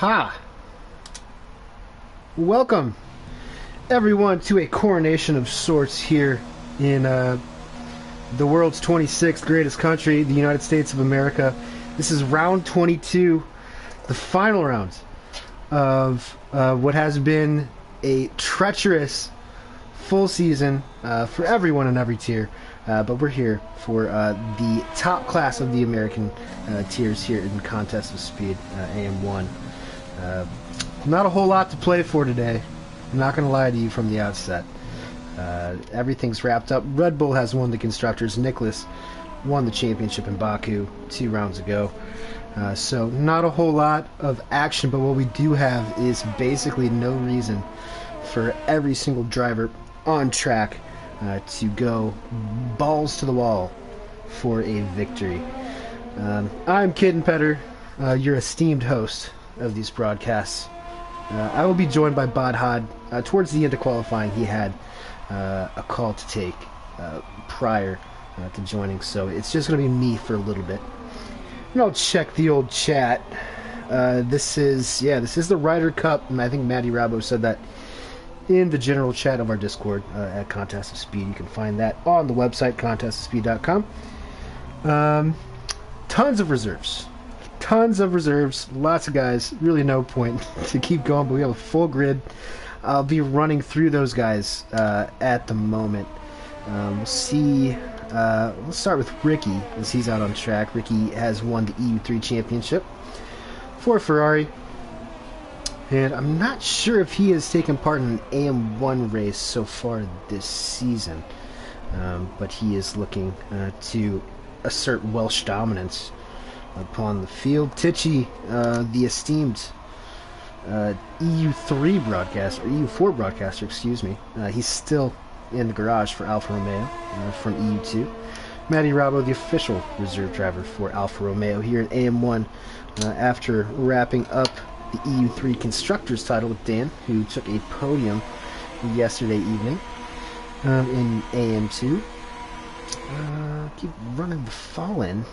Aha! Welcome, everyone, to a coronation of sorts here in the world's 26th greatest country, the United States of America. This is round 22, the final round of what has been a treacherous full season for everyone in every tier. But we're here for the top class of the American tiers here in Contest of Speed, AM1. Not a whole lot to play for today. I'm not going to lie to you from the outset. Everything's wrapped up. Red Bull has won the Constructors. Nicholas won the championship in Baku 2 rounds ago. So not a whole lot of action, but what we do have is basically no reason for every single driver on track to go balls to the wall for a victory. I'm Kid and Petter, your esteemed host of these broadcasts. I will be joined by Bod Hod. Towards the end of qualifying, he had a call to take prior to joining, so it's just going to be me for a little bit. And I'll check the old chat. This is the Ryder Cup, and I think Matty Rabo said that in the general chat of our Discord at Contest of Speed. You can find that on the website, contestofspeed.com. Tons of reserves. Lots of guys. Really no point to keep going, but we have a full grid. I'll be running through those guys at the moment. We'll see. Let's start with Ricky, as he's out on track. Ricky has won the EU3 championship for Ferrari. And I'm not sure if he has taken part in an AM1 race so far this season. But he is looking to assert Welsh dominance upon the field. Tichy, the esteemed EU3 broadcaster, EU4 broadcaster, excuse me. He's still in the garage for Alfa Romeo from EU2. Matty Rabo, the official reserve driver for Alfa Romeo here in AM1 after wrapping up the EU3 Constructors title with Dan, who took a podium yesterday evening in AM2. Keep running the Fallen.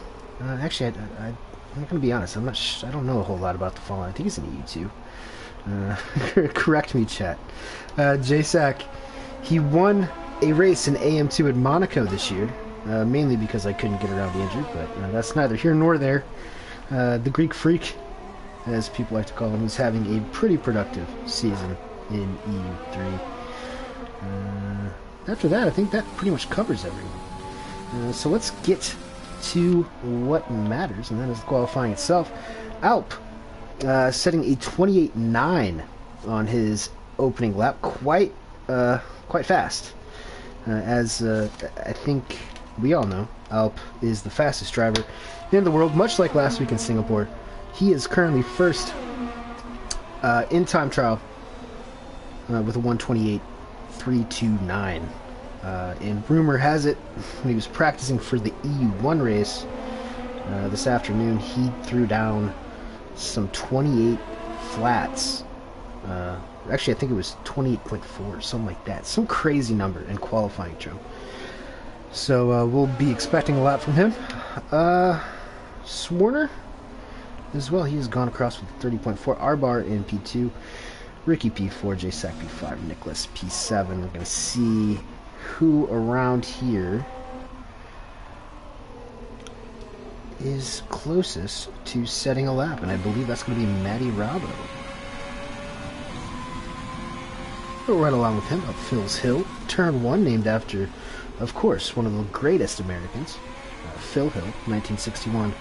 Actually, I'm going to be honest. I don't know a whole lot about the Fallen. I think it's an EU2. Correct me, chat. JSAC, he won a race in AM2 at Monaco this year, mainly because I couldn't get around the injury, but that's neither here nor there. The Greek Freak, as people like to call him, is having a pretty productive season in EU3. After that, I think that pretty much covers everyone. So let's get to what matters, and that is the qualifying itself. Alp setting a 28.9 on his opening lap, quite fast. As I think we all know, Alp is the fastest driver in the world, much like last week in Singapore. He is currently first in time trial with a 1:28.329. And rumor has it, when he was practicing for the EU1 race this afternoon, he threw down some 28 flats. Actually, I think it was 28.4, something like that. Some crazy number in qualifying, Joe. So we'll be expecting a lot from him. Swarner as well. He has gone across with 30.4. R-Bar in P2. Ricky P4, JSAC P5, Nicholas P7. We're going to see who around here is closest to setting a lap, and I believe that's going to be Matty Rabo. We'll right along with him up Phil's Hill, turn 1, named after, of course, one of the greatest Americans, Phil Hill, 1961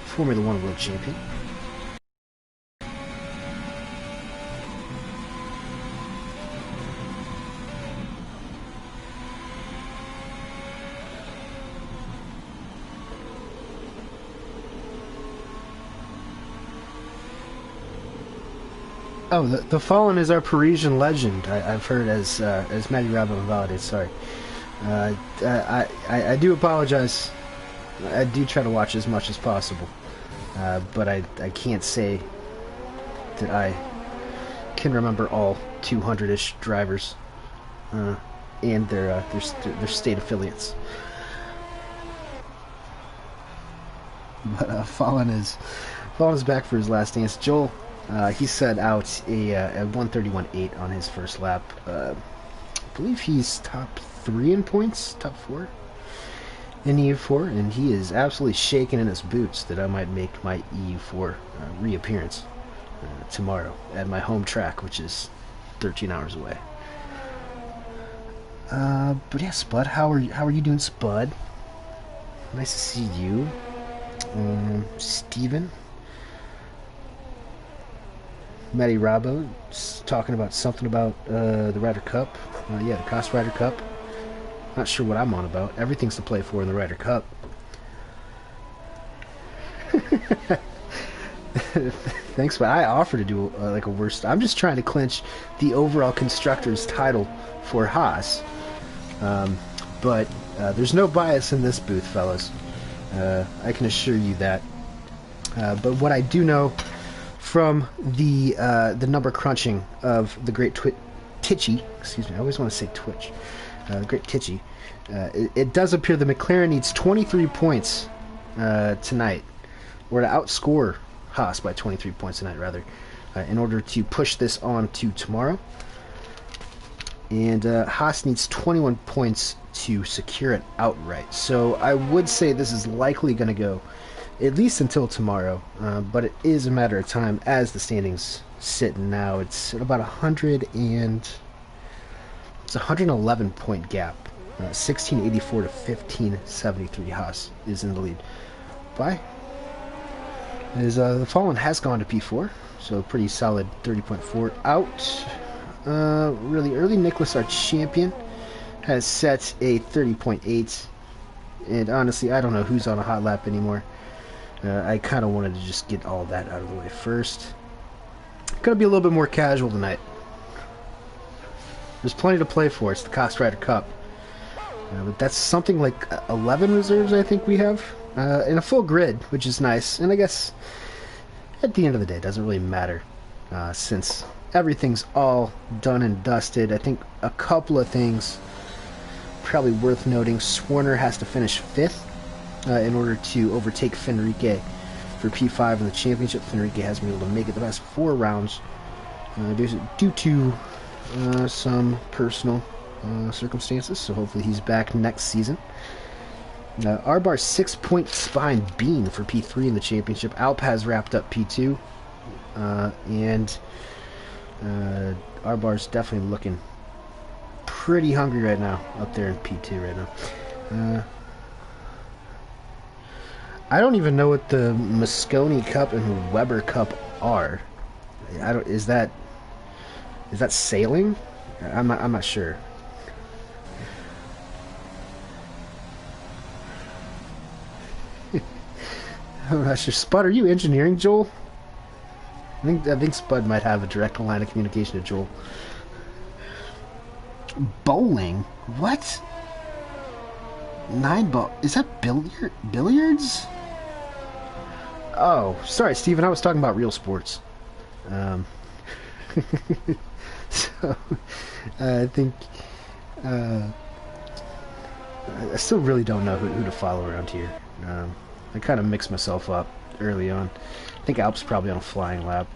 Formula 1 world champion. Oh, the Fallen is our Parisian legend. I've heard as Matty Rabo invalidated. Sorry, I do apologize. I do try to watch as much as possible, but I can't say that I can remember all 200-ish drivers and their state affiliates. But Fallen is back for his last dance. Joel He set out a 131.8 on his first lap. I believe he's top 3 in points, top 4 in EU4, and he is absolutely shaking in his boots that I might make my EU4 reappearance tomorrow at my home track, which is 13 hours away. But yeah, Spud, how are you doing, Spud? Nice to see you. Steven. Matty Robbo talking about something about the Ryder Cup. Yeah, the Cost Ryder Cup. Not sure what I'm on about. Everything's to play for in the Ryder Cup. Thanks, but I offer to do like a worst. I'm just trying to clinch the overall constructors title for Haas. But there's no bias in this booth, fellas. I can assure you that. But what I do know from the number crunching of the great Titchy, excuse me, I always want to say Twitch, the great Titchy, it does appear the McLaren needs 23 points tonight, or to outscore Haas by 23 points tonight, rather, in order to push this on to tomorrow. And Haas needs 21 points to secure it outright. So I would say this is likely going to go at least until tomorrow, but it is a matter of time as the standings sit now. It's at about 111 point gap. 1684 to 1573. Haas is in the lead. The Fallen has gone to P4, so a pretty solid 30.4 out. Really early. Nicholas, our champion, has set a 30.8, and honestly, I don't know who's on a hot lap anymore. I kind of wanted to just get all that out of the way first. Gonna be a little bit more casual tonight. There's plenty to play for. It's the Cost Ryder Cup. But that's something like 11 reserves, I think we have, in a full grid, which is nice. And I guess at the end of the day, it doesn't really matter, since everything's all done and dusted. I think a couple of things probably worth noting. Swarner has to finish 5th in order to overtake Fenrique for P5 in the championship. Fenrique has been able to make it the past 4 rounds due to some personal circumstances, so hopefully he's back next season. R-Bar's 6 points behind Bean for P3 in the championship. Alp has wrapped up P2, and R-Bar's definitely looking pretty hungry right now up there in P2 right now. I don't even know what the Mosconi Cup and Weber Cup are. Is that sailing? I'm not sure. I'm not sure. Spud, are you engineering, Joel? I think Spud might have a direct line of communication to Joel. Bowling? What? 9 ball? Is that billiards? Oh, sorry, Steven. I was talking about real sports. So, I think I still really don't know who to follow around here. I kind of mixed myself up early on. I think Alp's probably on a flying lap.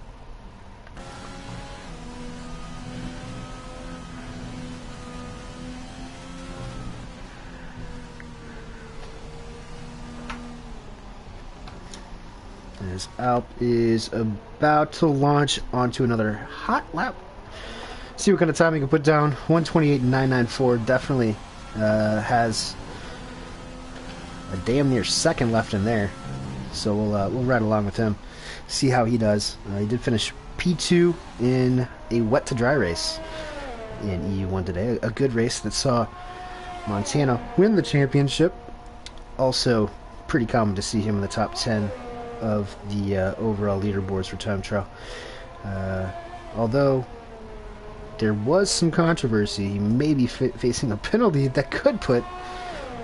As Alp is about to launch onto another hot lap. See what kind of time he can put down. 128.994 definitely has a damn near second left in there, so we'll ride along with him, see how he does. He did finish P2 in a wet to dry race in EU1 today, a good race that saw Montana win the championship. Also pretty common to see him in the top 10 of the overall leaderboards for time trial. Although there was some controversy, he may be facing a penalty that could put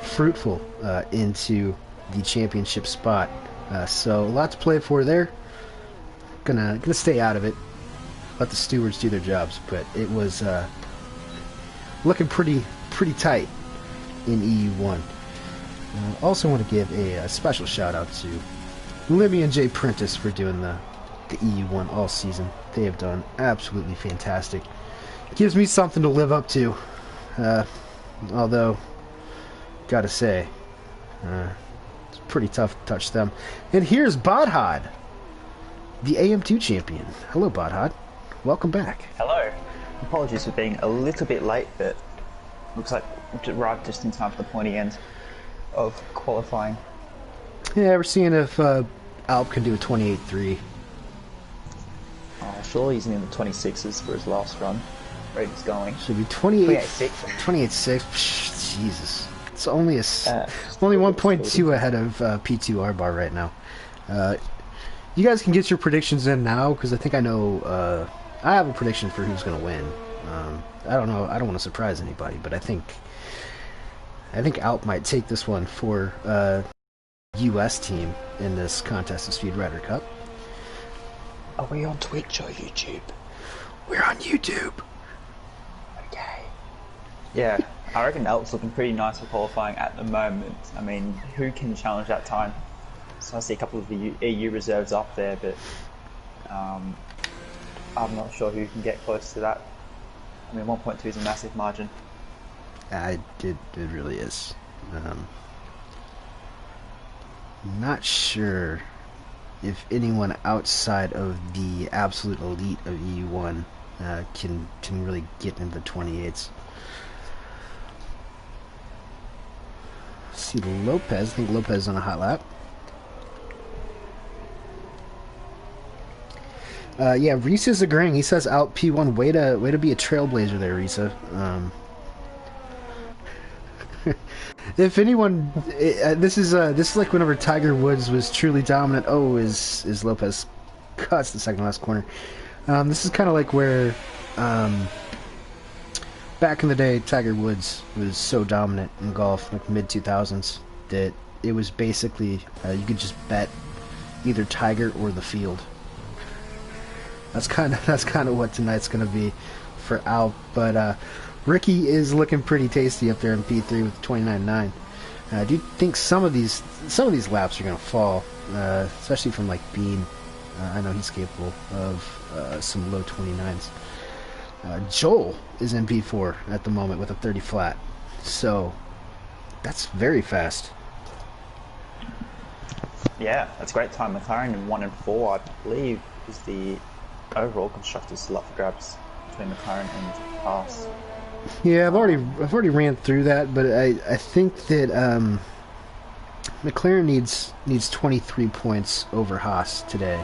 Fruitful into the championship spot. So a lot to play for there. Gonna stay out of it. Let the stewards do their jobs. But it was looking pretty tight in EU1. Also want to give a special shout out to Libby and Jay Prentice for doing the the EU1 all season. They have done absolutely fantastic. Gives me something to live up to. Although, gotta say, it's pretty tough to touch them. And here's Bodhod, the AM2 champion. Hello, Bodhod. Welcome back. Hello. Apologies for being a little bit late, but looks like we arrived just in time for the pointy end of qualifying. Yeah, we're seeing if Alp can do a 28.3. Oh, surely he's in the 26s for his last run. Where he's going. Should be 28. 28.6. 28.6. Jesus. It's only only 1.2 ahead of P2 R-Bar right now. You guys can get your predictions in now, because I think I know... I have a prediction for who's going to win. I don't know. I don't want to surprise anybody, but I think Alp might take this one for U.S. team in this contest of Speed Rider Cup. Are we on Twitch or YouTube? We're on YouTube. Okay. Yeah, I reckon Alp's looking pretty nice for qualifying at the moment. I mean, who can challenge that time? So I see a couple of the EU reserves up there, but I'm not sure who can get close to that. I mean, 1.2 is a massive margin. It really is. Not sure if anyone outside of the absolute elite of EU1 can really get into the 28s. See Lopez. I think Lopez is on a hot lap. Yeah, Risa's agreeing. He says out P1. Way to be a trailblazer there, Risa. If anyone, this is like whenever Tiger Woods was truly dominant. Oh, is Lopez cuts the second last corner. This is kind of like where back in the day, Tiger Woods was so dominant in golf, like mid 2000s, that it was basically you could just bet either Tiger or the field. That's kind of what tonight's going to be for Alp. But Ricky is looking pretty tasty up there in P3 with 29.9. I do think some of these laps are going to fall, especially from like Bean. I know he's capable of some low 29s. Joel is in P4 at the moment with a 30 flat, so that's very fast. Yeah, that's a great time. McLaren in 1 and 4, I believe, is the overall constructors still up for grabs between McLaren and Haas. Yeah, I've already ran through that, but I think that McLaren needs 23 points over Haas today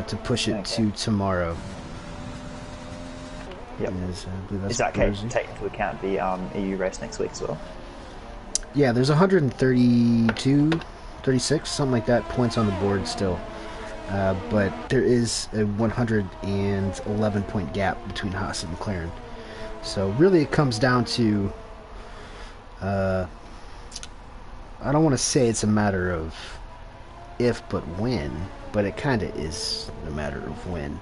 to push it to tomorrow. Yep. Is that okay to take into account the EU race next week as well? Yeah, there's 132, 36, something like that, points on the board still. But there is a 111 point gap between Haas and McLaren. So really it comes down to, I don't want to say it's a matter of if but when, but it kind of is a matter of when,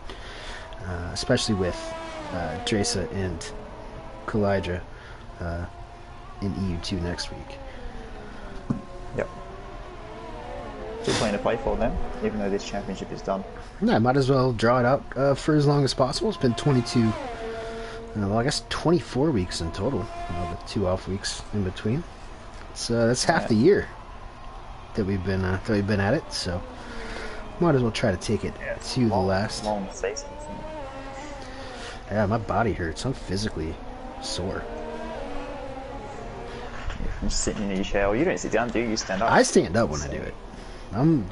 especially with Dresa and Kalidra in EU2 next week. Yep. Still plenty to play for them, even though this championship is done. Yeah, I might as well draw it out for as long as possible. It's been 22, well, I guess 24 weeks in total, with 2 off weeks in between. So that's half the year that we've been at it. So might as well try to take it to the last. Long season. Yeah, my body hurts. I'm physically sore. I'm just sitting in your chair. Well, you don't sit down, do you? You stand up. I stand up when I do it.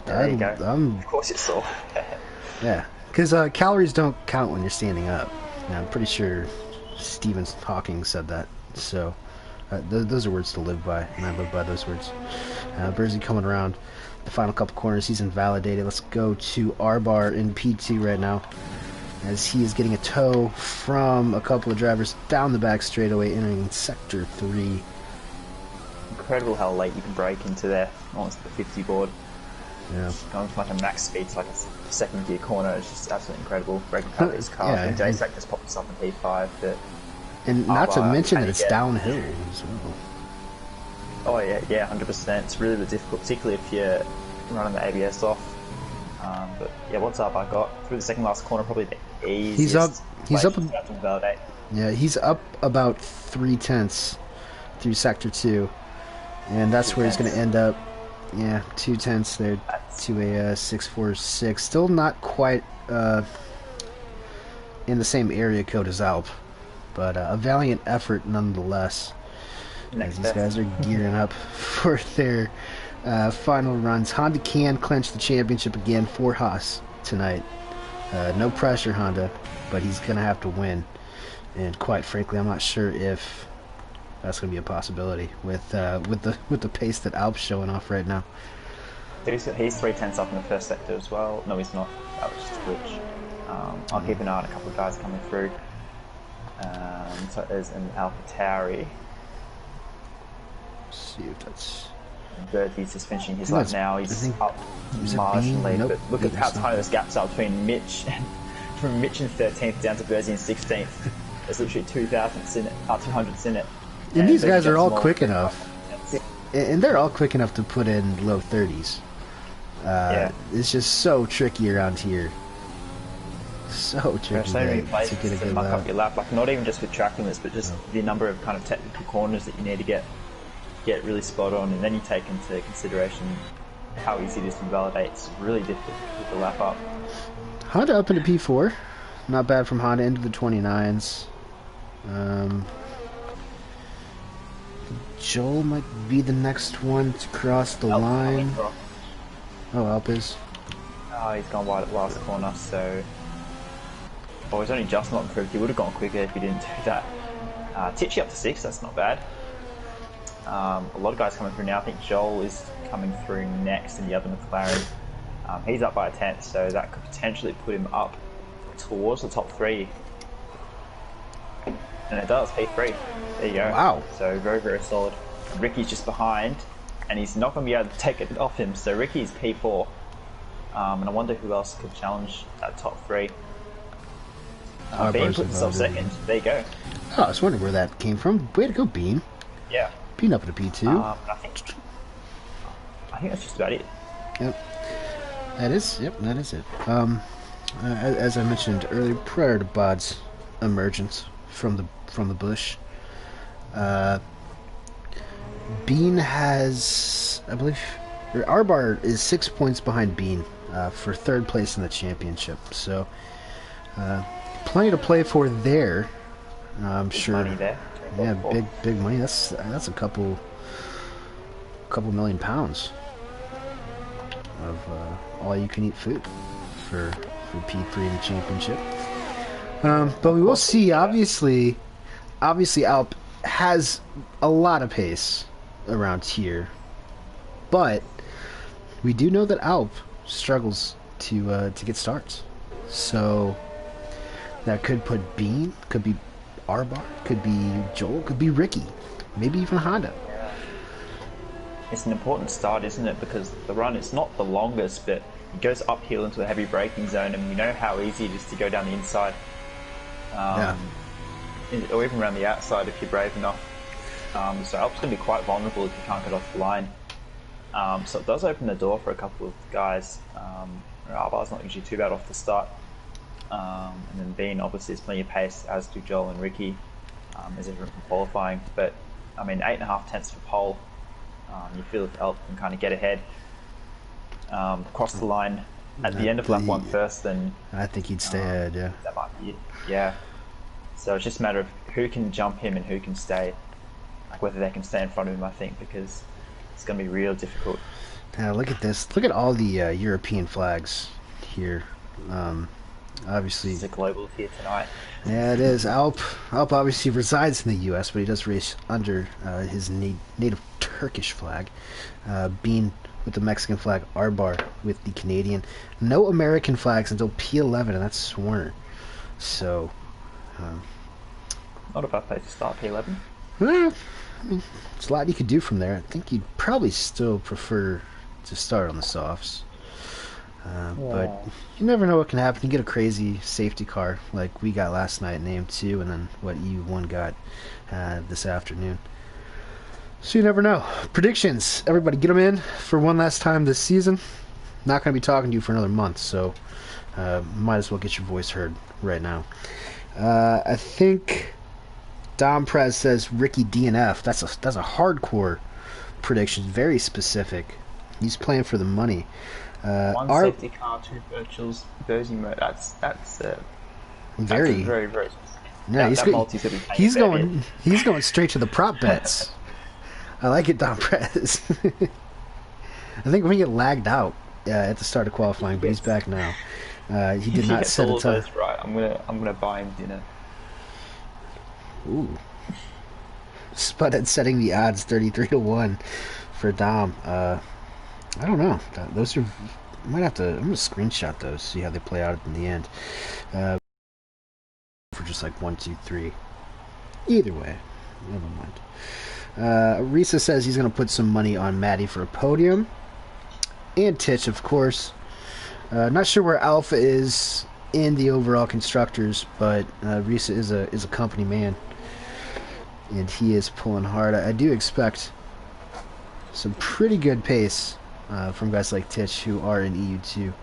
There you go. Of course you're sore. Yeah, because calories don't count when you're standing up. Now, I'm pretty sure Stephen Hawking said that. So those are words to live by, and I live by those words. Bursey coming around the final couple corners. He's invalidated. Let's go to R-Bar in P2 right now, as he is getting a tow from a couple of drivers down the back straightaway, entering Sector 3. Incredible how late you can break into there, almost the 50 board. Yeah. Going from like a max speed to like a second gear corner is just absolutely incredible. Breaking past these cars. Yeah. And JSAC just popped us up in P5. And not to mention that it's downhill as well. Oh yeah, 100%. It's really difficult, particularly if you're running the ABS off. But yeah, what's up? I got through the second last corner, probably the easiest. He's up. He's up. To validate. Yeah, he's up about 3/10 through sector 2, and that's where he's going to end up. Yeah, 2/10 there to a 646. Still not quite in the same area code as Alp, but a valiant effort nonetheless. As these guys are gearing up for their final runs. Honda can clinch the championship again for Haas tonight. No pressure, Honda, but he's going to have to win. And quite frankly, I'm not sure if that's going to be a possibility with the pace that Alp's showing off right now. He's 3/10 up in the first sector as well. No, he's not. That was just a glitch. I'll keep an eye on a couple of guys coming through. So there's an AlphaTauri. See if that's... Bertie's just finishing his lap now. He's up marginally, nope. but look at how tiny those gaps are between Mitch and from Mitch in 13th down to Bertie in 16th. There's literally 200s in it. And these guys are all quick enough. And they're all quick enough to put in low 30s. Yeah. It's just so tricky around here. So tricky so many to places get a to good muck lap. up your lap. Like not even just with track limits, but just the number of kind of technical corners that you need to get really spot on, and then you take into consideration how easy it is to validate. It's really difficult to keep the lap up. Honda up into P4. Not bad from Honda into the 29s. Joel might be the next one to cross the line. Oh, Alp is. Oh, he's gone wide at the last corner, so... Oh, he's only just not improved. He would have gone quicker if he didn't do that. Tichy up to 6, that's not bad. A lot of guys coming through now. I think Joel is coming through next in the other McLaren. He's up by a 10th, so that could potentially put him up towards the top 3. And it does, P3. There you go. Wow. So very, very solid. Ricky's just behind, and he's not going to be able to take it off him. So Ricky's P4. And I wonder who else could challenge that top 3. Bean put himself second. There you go. Oh, I was wondering where that came from. Way to go, Bean. Yeah. Bean up at a P2. I think that's just about it. Yep. That is it. As I mentioned earlier, prior to Bod's emergence from the bush, Bean has, I believe, Arbar is 6 points behind Bean for 3rd place in the championship. So, plenty to play for there. I'm sure. Money there. Yeah, big money. That's a couple million pounds of all-you-can-eat food for P3 in the championship. But we will see. Obviously, Alp has a lot of pace around here, but we do know that Alp struggles to get starts. So that could put Bean, could be Arbar, could be Joel, could be Ricky, maybe even Honda. Yeah. It's an important start, isn't it? Because the run is not the longest, but it goes uphill into a heavy braking zone, and we know how easy it is to go down the inside. Or even around the outside if you're brave enough. So Alp's going to be quite vulnerable if you can't get off the line. So it does open the door for a couple of guys. Arbar's not usually too bad off the start. And then Bean obviously has plenty of pace, as do Joel and Ricky, as everyone from qualifying. But I mean, 8.5 tenths for pole. You feel if Alp can kind of get ahead, cross the line at the end of lap 1 first, then I think he'd stay ahead. Yeah, that might be it. Yeah. So it's just a matter of who can jump him and who can stay, like whether they can stay in front of him. I think because it's going to be real difficult. Now look at this. Look at all the European flags here. Obviously, it's a global here tonight. Yeah, it is. Alp obviously resides in the U.S., but he does race under his native Turkish flag. Bean with the Mexican flag, Arbar with the Canadian. No American flags until P11, and that's Swarner. So, not a bad place to start, P11. Well, I mean, there's a lot you could do from there. I think you'd probably still prefer to start on the softs. But you never know what can happen. You get a crazy safety car like we got last night in AM2, and then what U1 got this afternoon. So you never know. Predictions. Everybody get them in for one last time this season. not going to be talking to you for another month, so might as well get your voice heard right now. I think Dom Prez says Ricky DNF. That's a hardcore prediction, very specific. He's playing for the money. One safety car, 2 virtuals, Jersey mode. That's very, very. Yeah, he's going straight to the prop bets. I like it, Dom Prez. I think we get lagged out at the start of qualifying, but he's back now. He did not set a time. Right, I'm gonna buy him dinner. Ooh. Spudhead setting the odds 33-1 for Dom. I don't know. Those are. I might have to. I'm gonna screenshot those, see how they play out in the end. For just like 1, 2, 3. Either way, never mind. Risa says he's gonna put some money on Maddie for a podium, and Titch, of course. Not sure where Alpha is in the overall constructors, but Risa is a company man, and he is pulling hard. I do expect some pretty good pace from guys like Titch, who are in EU2.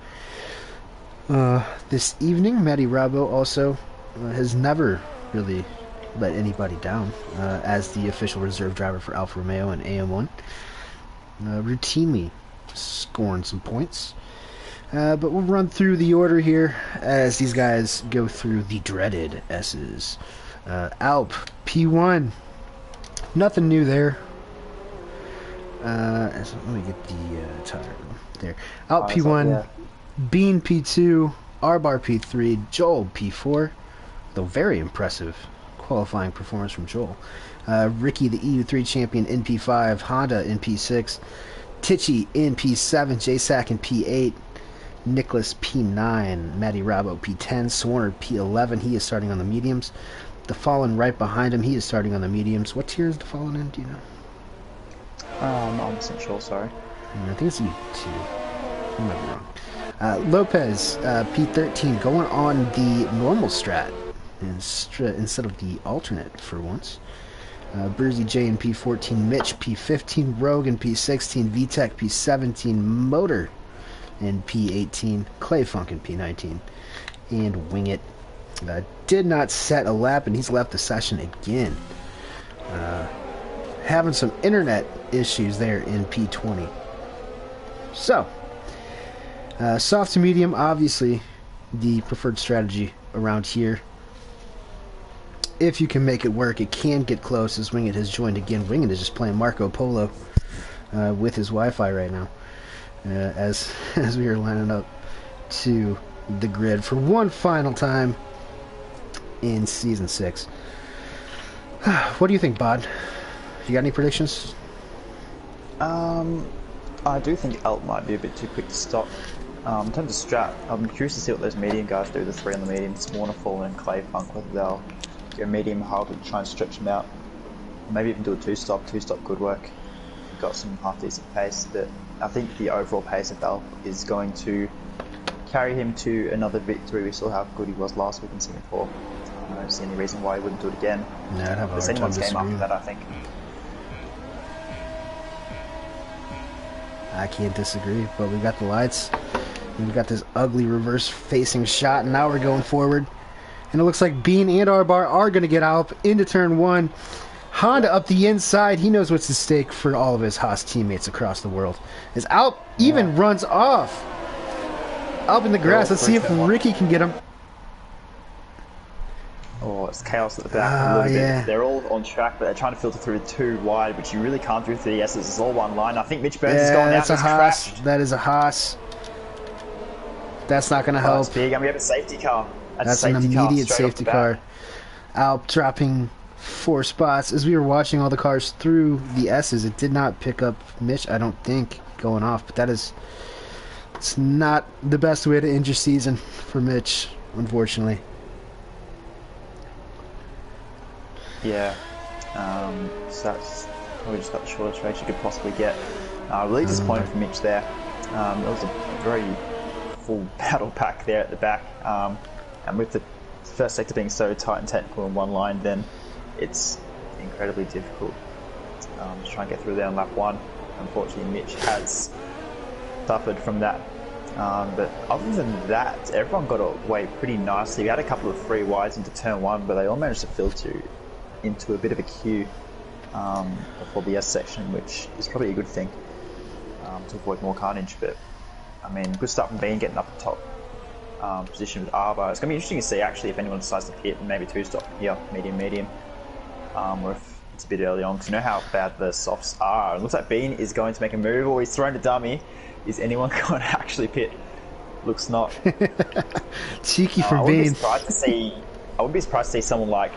This evening, Matty Rabo also has never really let anybody down as the official reserve driver for Alfa Romeo and AM1. Routinely scoring some points. But we'll run through the order here as these guys go through the dreaded S's. Alp, P1. Nothing new there. Let me get the tire there. Alp P1, Bean P2, R-Bar P3, Joel P4. Though very impressive qualifying performance from Joel. Ricky, the EU3 champion, in P5. Honda in P6. Tichy in P7. JSAC in P8. Nicholas P9, Matty Rabo P10, Swarner P11. He is starting on the mediums. The Fallen right behind him. He is starting on the mediums. What tier is the Fallen in? Do you know? I'm not 100% sure. Sorry. I think it's E2. I might be wrong. Lopez P13 going on the normal strat instead of the alternate for once. Bruzy J in P14, Mitch P15, Rogue in P16, VTech P17, Motor in P18, Clay Funk in P19, and Wing It did not set a lap, and he's left the session again. Having some internet issues there in P20. So, soft to medium, obviously the preferred strategy around here. If you can make it work, it can get close, as Wing It has joined again. Wing It is just playing Marco Polo with his Wi-Fi right now. As we are lining up to the grid for one final time in Season 6. What do you think, Bod? You got any predictions? I do think Alt might be a bit too quick to stop. In terms of strat, I'm curious to see what those medium guys do, the 3 on the medium, Swarnerfall and Clay Funk, whether they'll go medium hard to try and stretch them out. Maybe even do a 2-stop. 2-stop could work. Got some half-decent pace, but I think the overall pace of Alp is going to carry him to another victory. We saw how good he was last week in Singapore. I don't see any reason why he wouldn't do it again. Yeah, I'd have a hard time anyone's game disagreeing. after that, I think. I can't disagree, but we got the lights. And we got this ugly reverse-facing shot, and now we're going forward. And it looks like Bean and R-Bar are going to get Alp into turn 1. Honda up the inside. He knows what's at stake for all of his Haas teammates across the world. As Alp even runs off. Up in the grass. Let's see if Ricky can get him. Oh, it's chaos at the back. Yeah. They're all on track, but they're trying to filter through 2 wide, which you really can't do through the S's. It's all one line. I think Mitch Burns is going out. That's a Haas. That is a Haas. That's not going to help. That's big. And we have a safety car. That's an immediate safety car. Alp dropping 4 spots. As we were watching all the cars through the S's, it did not pick up Mitch, I don't think, going off. But it's not the best way to end your season for Mitch, unfortunately. Yeah. So that's probably just got the shortest race you could possibly get. Really disappointing for Mitch there. It was a very full battle pack there at the back. And with the first sector being so tight and technical in one line, then it's incredibly difficult to try and get through there on lap 1. Unfortunately, Mitch has suffered from that But other than that, everyone got away pretty nicely. We had a couple of free wides into turn one, but they all managed to filter into a bit of a queue before the S section, which is probably a good thing to avoid more carnage. But I mean, good start from Bean getting up the top position with Arbor. It's going to be interesting to see actually if anyone decides to pit and maybe two stop here, medium, or if it's a bit early on, because you know how bad the softs are. It looks like Bean is going to make a move, or he's thrown a dummy. Is anyone going to actually pit? Looks not. Cheeky from Bean. I wouldn't be surprised to see someone like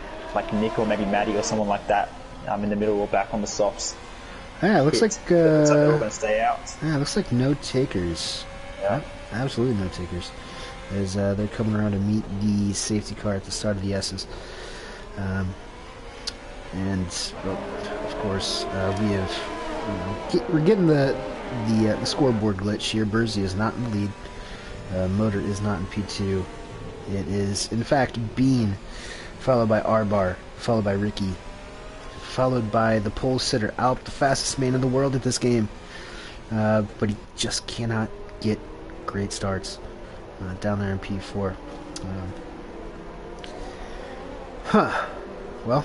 Nick or maybe Maddie or someone like that in the middle or back on the softs. Yeah, it looks like they're all going to stay out. Yeah, it looks like no takers. Yeah, absolutely no takers. As they're coming around to meet the safety car at the start of the S's. And well, of course, we have we're getting the scoreboard glitch here. Burzy is not in the lead. Motor is not in P2. It is, in fact, Bean, followed by R-Bar, followed by Ricky, followed by the pole sitter, Alp, the fastest man in the world at this game. But he just cannot get great starts down there in P4. Well,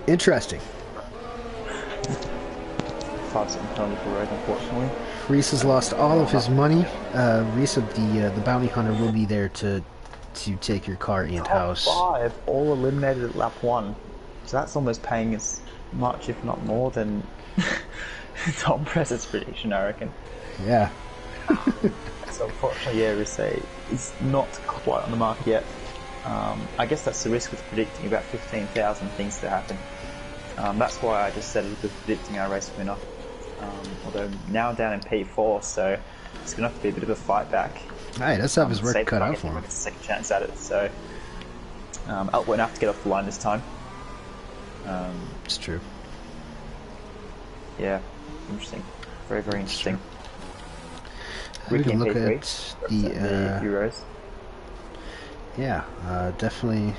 interesting. 5-second penalty for Rogue, unfortunately. Reese has lost all of his money. Reese, the bounty hunter, will be there to take your car and house. Top 5 all eliminated at lap 1. So that's almost paying as much, if not more, than Tom Pressett's prediction, I reckon. Yeah. So unfortunately, yeah, Reese is not quite on the mark yet. I guess that's the risk with predicting about 15,000 things to happen. That's why I just said with predicting our race winner. Although now I'm down in P4, so it's going to have to be a bit of a fight back. Hey, that's have his work cut out for him. A second chance at it, so Alt won't have to get off the line this time. It's true. Yeah, interesting. Very, very interesting. We can look at the Euros. Yeah, definitely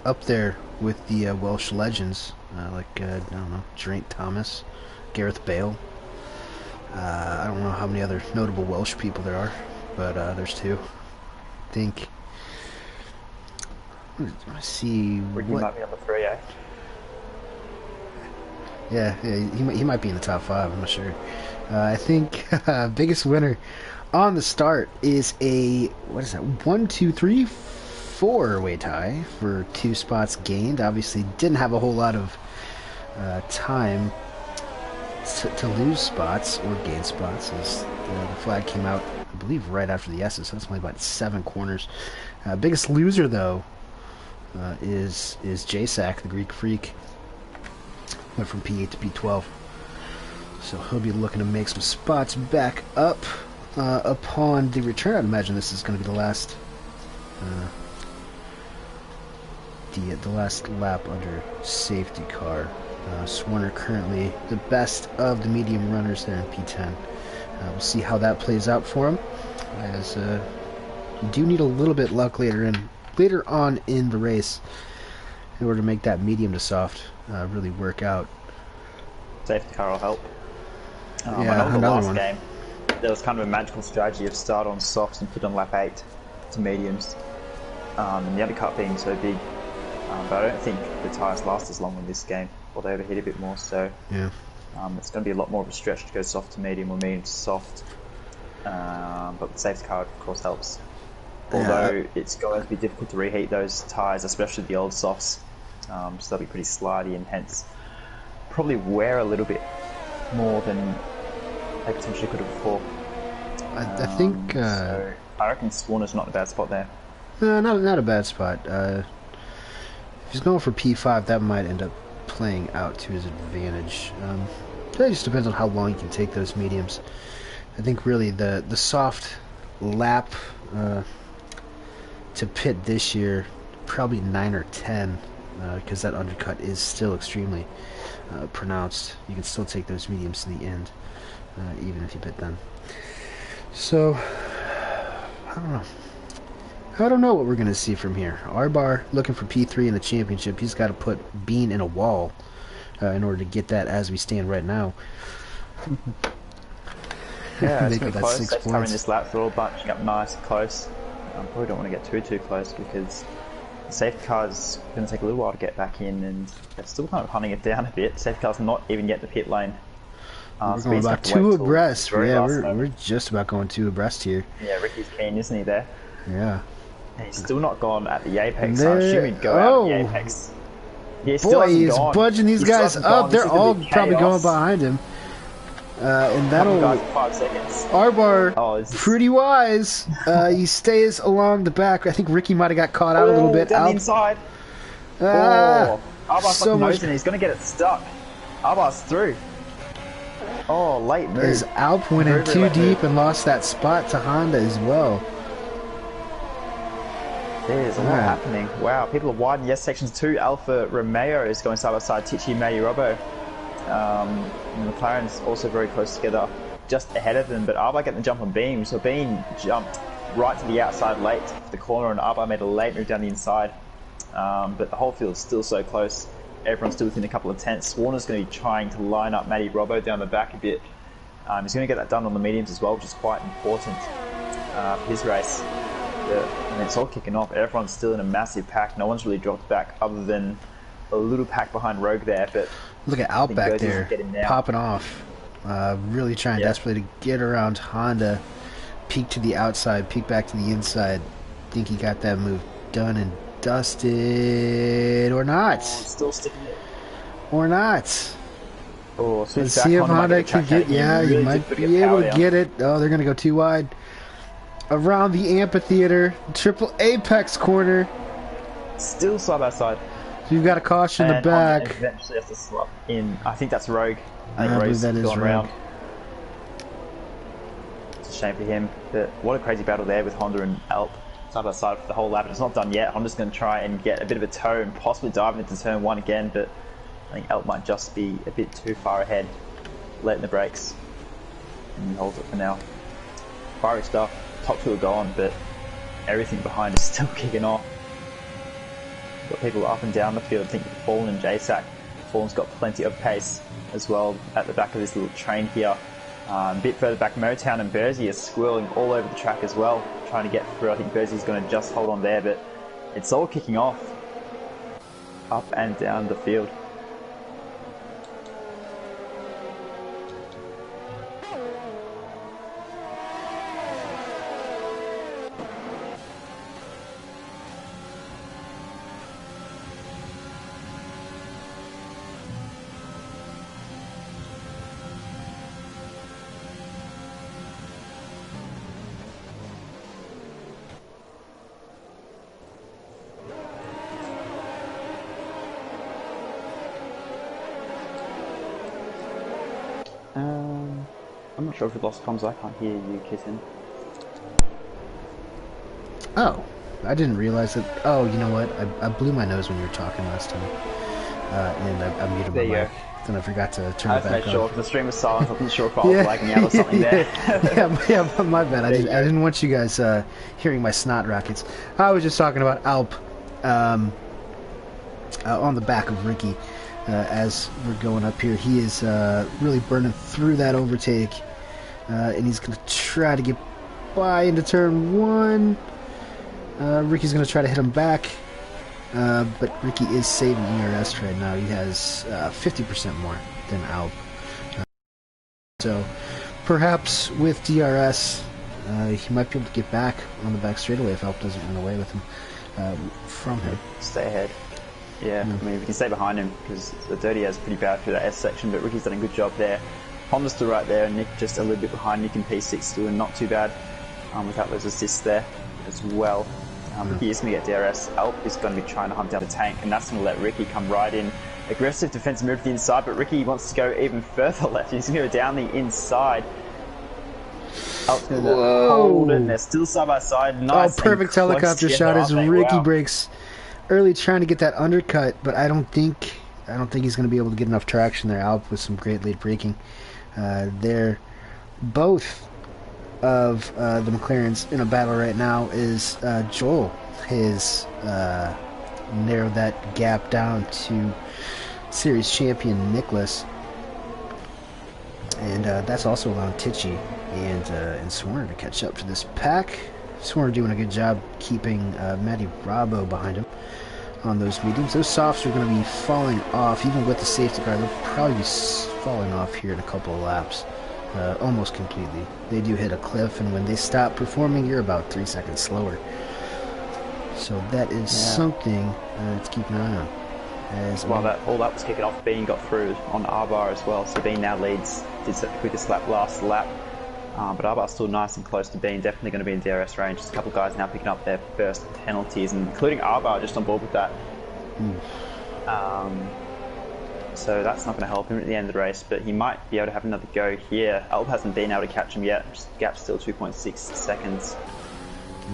up there with the Welsh legends, like, I don't know, Geraint Thomas, Gareth Bale. I don't know how many other notable Welsh people there are, but there's two. I think. Let's see. Ricky might be on the 3, eh? Yeah, he might be in the top 5, I'm not sure. I think biggest winner on the start is a, what is that, 1, 2, 3, 4-way tie for 2 spots gained. Obviously didn't have a whole lot of time to lose spots or gain spots, as the flag came out, I believe, right after the S's, so that's only about 7 corners. Biggest loser, though, is J-Sack, the Greek Freak. Went from P8 to P12. So he'll be looking to make some spots back up upon the return. I'd imagine this is going to be the last the last lap under safety car. Swarner currently the best of the medium runners there in P10. We'll see how that plays out for him, as you do need a little bit luck later on in the race in order to make that medium to soft really work out. Safety car will help. Yeah, I know the last one. game, there was kind of a magical strategy of start on softs and pit on lap 8 to mediums. And the undercut being so big. But I don't think the tyres last as long in this game, or they overheat a bit more, so yeah. It's going to be a lot more of a stretch to go soft to medium or medium to soft. But the safety car, of course, helps. Although it's going to be difficult to reheat those tyres, especially the old softs. So they'll be pretty slidey and hence probably wear a little bit more than they potentially could have before. I think... so I reckon Swarner's not in a bad spot there. Not a bad spot. If he's going for P5, that might end up playing out to his advantage. That just depends on how long you can take those mediums. I think really the soft lap to pit this year, probably 9 or 10, because that undercut is still extremely pronounced. You can still take those mediums to the end, even if you pit them. So, I don't know. I don't know what we're going to see from here. R-Bar looking for P3 in the championship. He's got to put Bean in a wall in order to get that as we stand right now. Yeah, it's Make been it that close. 6 They've covering points. this lap. They're all bunching up nice and close. Probably don't want to get too close because the safety car's going to take a little while to get back in, and they're still kind of hunting it down a bit. Safety car's not even yet the pit lane. We're going about 2 abreast. Yeah, we're just about going 2 abreast here. Yeah, Ricky's keen, isn't he, there? Yeah. And he's still not gone at the apex. I'm assuming he'd go out at the apex. He still Boy, he's gone. budging these guys up. They're all probably going behind him. And that'll... 5 seconds. Arbar, pretty wise. He stays along the back. I think Ricky might have got caught out a little bit. Down the inside. Arbar's so much. He's going to get it stuck. Arbar's through. Oh, late move. As Alp went in too deep and lost that spot to Honda as well. There's a lot happening. Wow, people are wide in yes sections 2. Alfa Romeo is going side by side. Ticci, Matty Robbo. And McLaren's also very close together, just ahead of them. But Arbar getting the jump on Beam. So Beam jumped right to the outside late for the corner, and Arbar made a late move down the inside. But the whole field's still so close. Everyone's still within a couple of tenths. Warner's going to be trying to line up Matty Robbo down the back a bit. He's going to get that done on the mediums as well, which is quite important for his race. And it's all kicking off. Everyone's still in a massive pack. No one's really dropped back other than a little pack behind Rogue there. But look at Alp back there, popping off. Really trying desperately to get around Honda. Peek to the outside, peek back to the inside. Think he got that move done and dusted, or not. Still sticking it. Or not. Oh, let's see if Honda can get. Yeah, he might be able to get it. Oh, they're going to go too wide. Around the amphitheater, triple apex corner. Still side by side. So you've got a caution in the back. Honda eventually has to slot in. I think that's Rogue. I believe that is Rogue. Around. It's a shame for him. But what a crazy battle there with Honda and Alp side by side for the whole lap. It's not done yet. Honda's going to try and get a bit of a toe and possibly dive into turn 1 again. But I think Alp might just be a bit too far ahead, late in the brakes, and he holds it for now. Fiery stuff. Top 2 are gone, but everything behind is still kicking off. Got people up and down the field. I think Fallen and JSAC. Fallen's got plenty of pace as well at the back of this little train here. A bit further back, Motown and Bersey are squirreling all over the track as well, trying to get through. I think Bersey's going to just hold on there, but it's all kicking off up and down the field. I'm not sure if we lost comms. I can't hear you, Kitten. Oh, I didn't realize that. Oh, you know what? I blew my nose when you were talking last time, and I muted my mic. Then I forgot to turn it back on. Sure, the stream was silent. I wasn't sure if I was lagging out or something there. yeah, my bad. I didn't want you guys hearing my snot rockets. I was just talking about Alp on the back of Ricky. As we're going up here, he is really burning through that overtake, and he's going to try to get by into turn 1. Ricky's going to try to hit him back, but Ricky is saving ERS right now. He has 50% more than Alp. So perhaps with DRS, he might be able to get back on the back straightaway if Alp doesn't run away with him from him. Stay ahead. Yeah, I mean, we can stay behind him because the Dirty has pretty bad through that S section, but Ricky's done a good job there. Honda's still right there, and Nick just a little bit behind. Nick in P6 doing not too bad without those assists there as well. Ricky is going to get DRS. Alp is going to be trying to hunt down the tank, and that's going to let Ricky come right in. Aggressive defensive move to the inside, but Ricky wants to go even further left. He's going to go down the inside. Alp's going to hold it, and they're still side by side. Nice. Oh, perfect helicopter shot as Ricky breaks early, trying to get that undercut, but I don't think he's going to be able to get enough traction there. Alp with some great late braking. They're both of the McLarens in a battle right now. Is Joel has narrowed that gap down to series champion Nicholas, and that's also allowing Ticci and Swarner to catch up to this pack. Swarner doing a good job keeping Matty Bravo behind him on those mediums. Those softs are going to be falling off, even with the safety car. They'll probably be falling off here in a couple of laps, almost completely. They do hit a cliff, and when they stop performing, you're about 3 seconds slower. So that is something to keep an eye on. Well, all that was kicking off. Bean got through on R-Bar as well, so Bean now leads. Did the quickest lap last lap, but R-Bar's still nice and close to Bean. Definitely going to be in DRS range. Just a couple of guys now picking up their first penalties, including R-Bar just on board with that. So that's not going to help him at the end of the race, but he might be able to have another go here. Alp hasn't been able to catch him yet. Gap's still 2.6 seconds.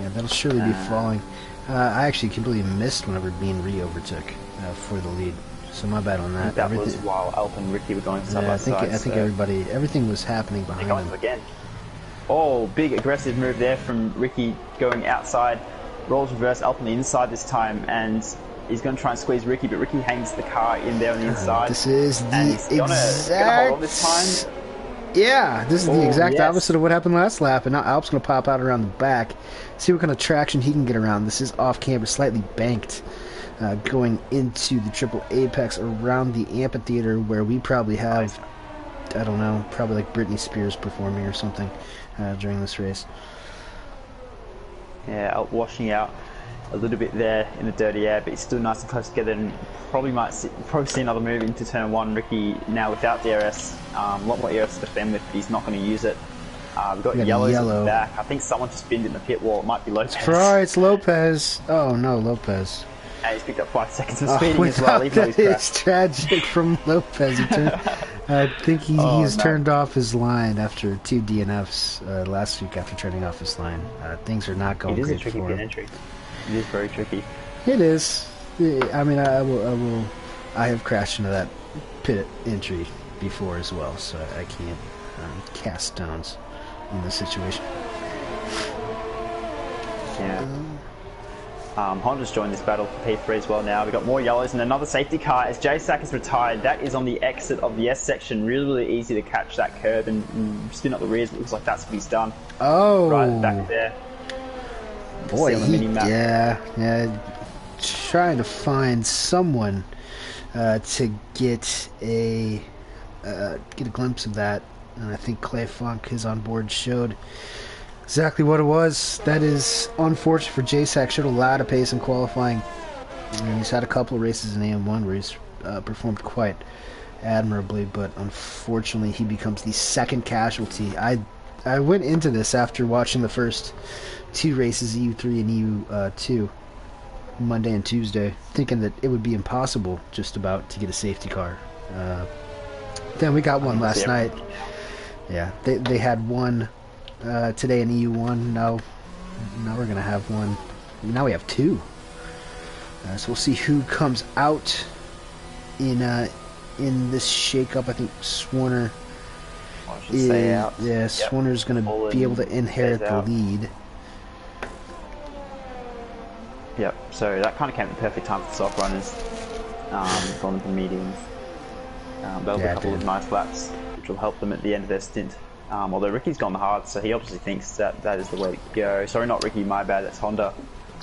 Yeah, that'll surely be falling. I actually completely missed whenever Bean re-overtook for the lead, so my bad on that. That was while Alp and Ricky were going side by side. I think everything was happening behind them. Again. Oh, big aggressive move there from Ricky going outside. Rolls reverse, Alp on the inside this time, and he's going to try and squeeze Ricky, but Ricky hangs the car in there on the inside. This is the exact... hold on this time. Yeah, this is the exact opposite of what happened last lap, and now Alp's going to pop out around the back, see what kind of traction he can get around. This is off-camber, slightly banked, going into the triple apex around the amphitheater, where we probably have, I don't know, probably like Britney Spears performing or something during this race. Yeah, Alp washing out a little bit there in the dirty air, but he's still nice and close together, and probably see another move into turn one. Ricky now without DRS, a lot more ERS to defend with, but he's not going to use it. We've got yellows at the back. I think someone just binned in the pit wall. It might be Lopez. It's Lopez. Oh no, Lopez. And he's picked up 5 seconds of speeding as well. Even though he's it's tragic from Lopez. I think he's turned off his line after 2 DNFs last week after turning off his line. Things are not going great for him. It is a tricky pit entry. It is very tricky. It is. I mean, I have crashed into that pit entry before as well, so I can't cast stones in this situation. Yeah. Honda's joined this battle for P3 as well now. We've got more yellows and another safety car as J-Sack is retired. That is on the exit of the S section. Really, really easy to catch that curb and spin up the rears. It looks like that's what he's done. Oh. Right at the back there. Boy, yeah. Trying to find someone to get a glimpse of that, and I think Clay Funk, his on board, showed exactly what it was. That is unfortunate for J-Sack. Showed a lot of pace in qualifying, and he's had a couple of races in AM1 where he's performed quite admirably, but unfortunately he becomes the second casualty. I went into this after watching the first 2 races, EU3 and EU2, Monday and Tuesday, thinking that it would be impossible just about to get a safety car. Then we got one last night. Yeah, they had one today in EU1. Now we're gonna have one. Now we have 2. So we'll see who comes out in this shakeup. I think Swarner Swarner's going to be able to inherit the lead. Yep, so that kind of came at the perfect time for the soft runners. Gone into mediums. They'll be a couple of nice laps, which will help them at the end of their stint. Although Ricky's gone the hard, so he obviously thinks that is the way to go. Sorry, not Ricky, my bad, that's Honda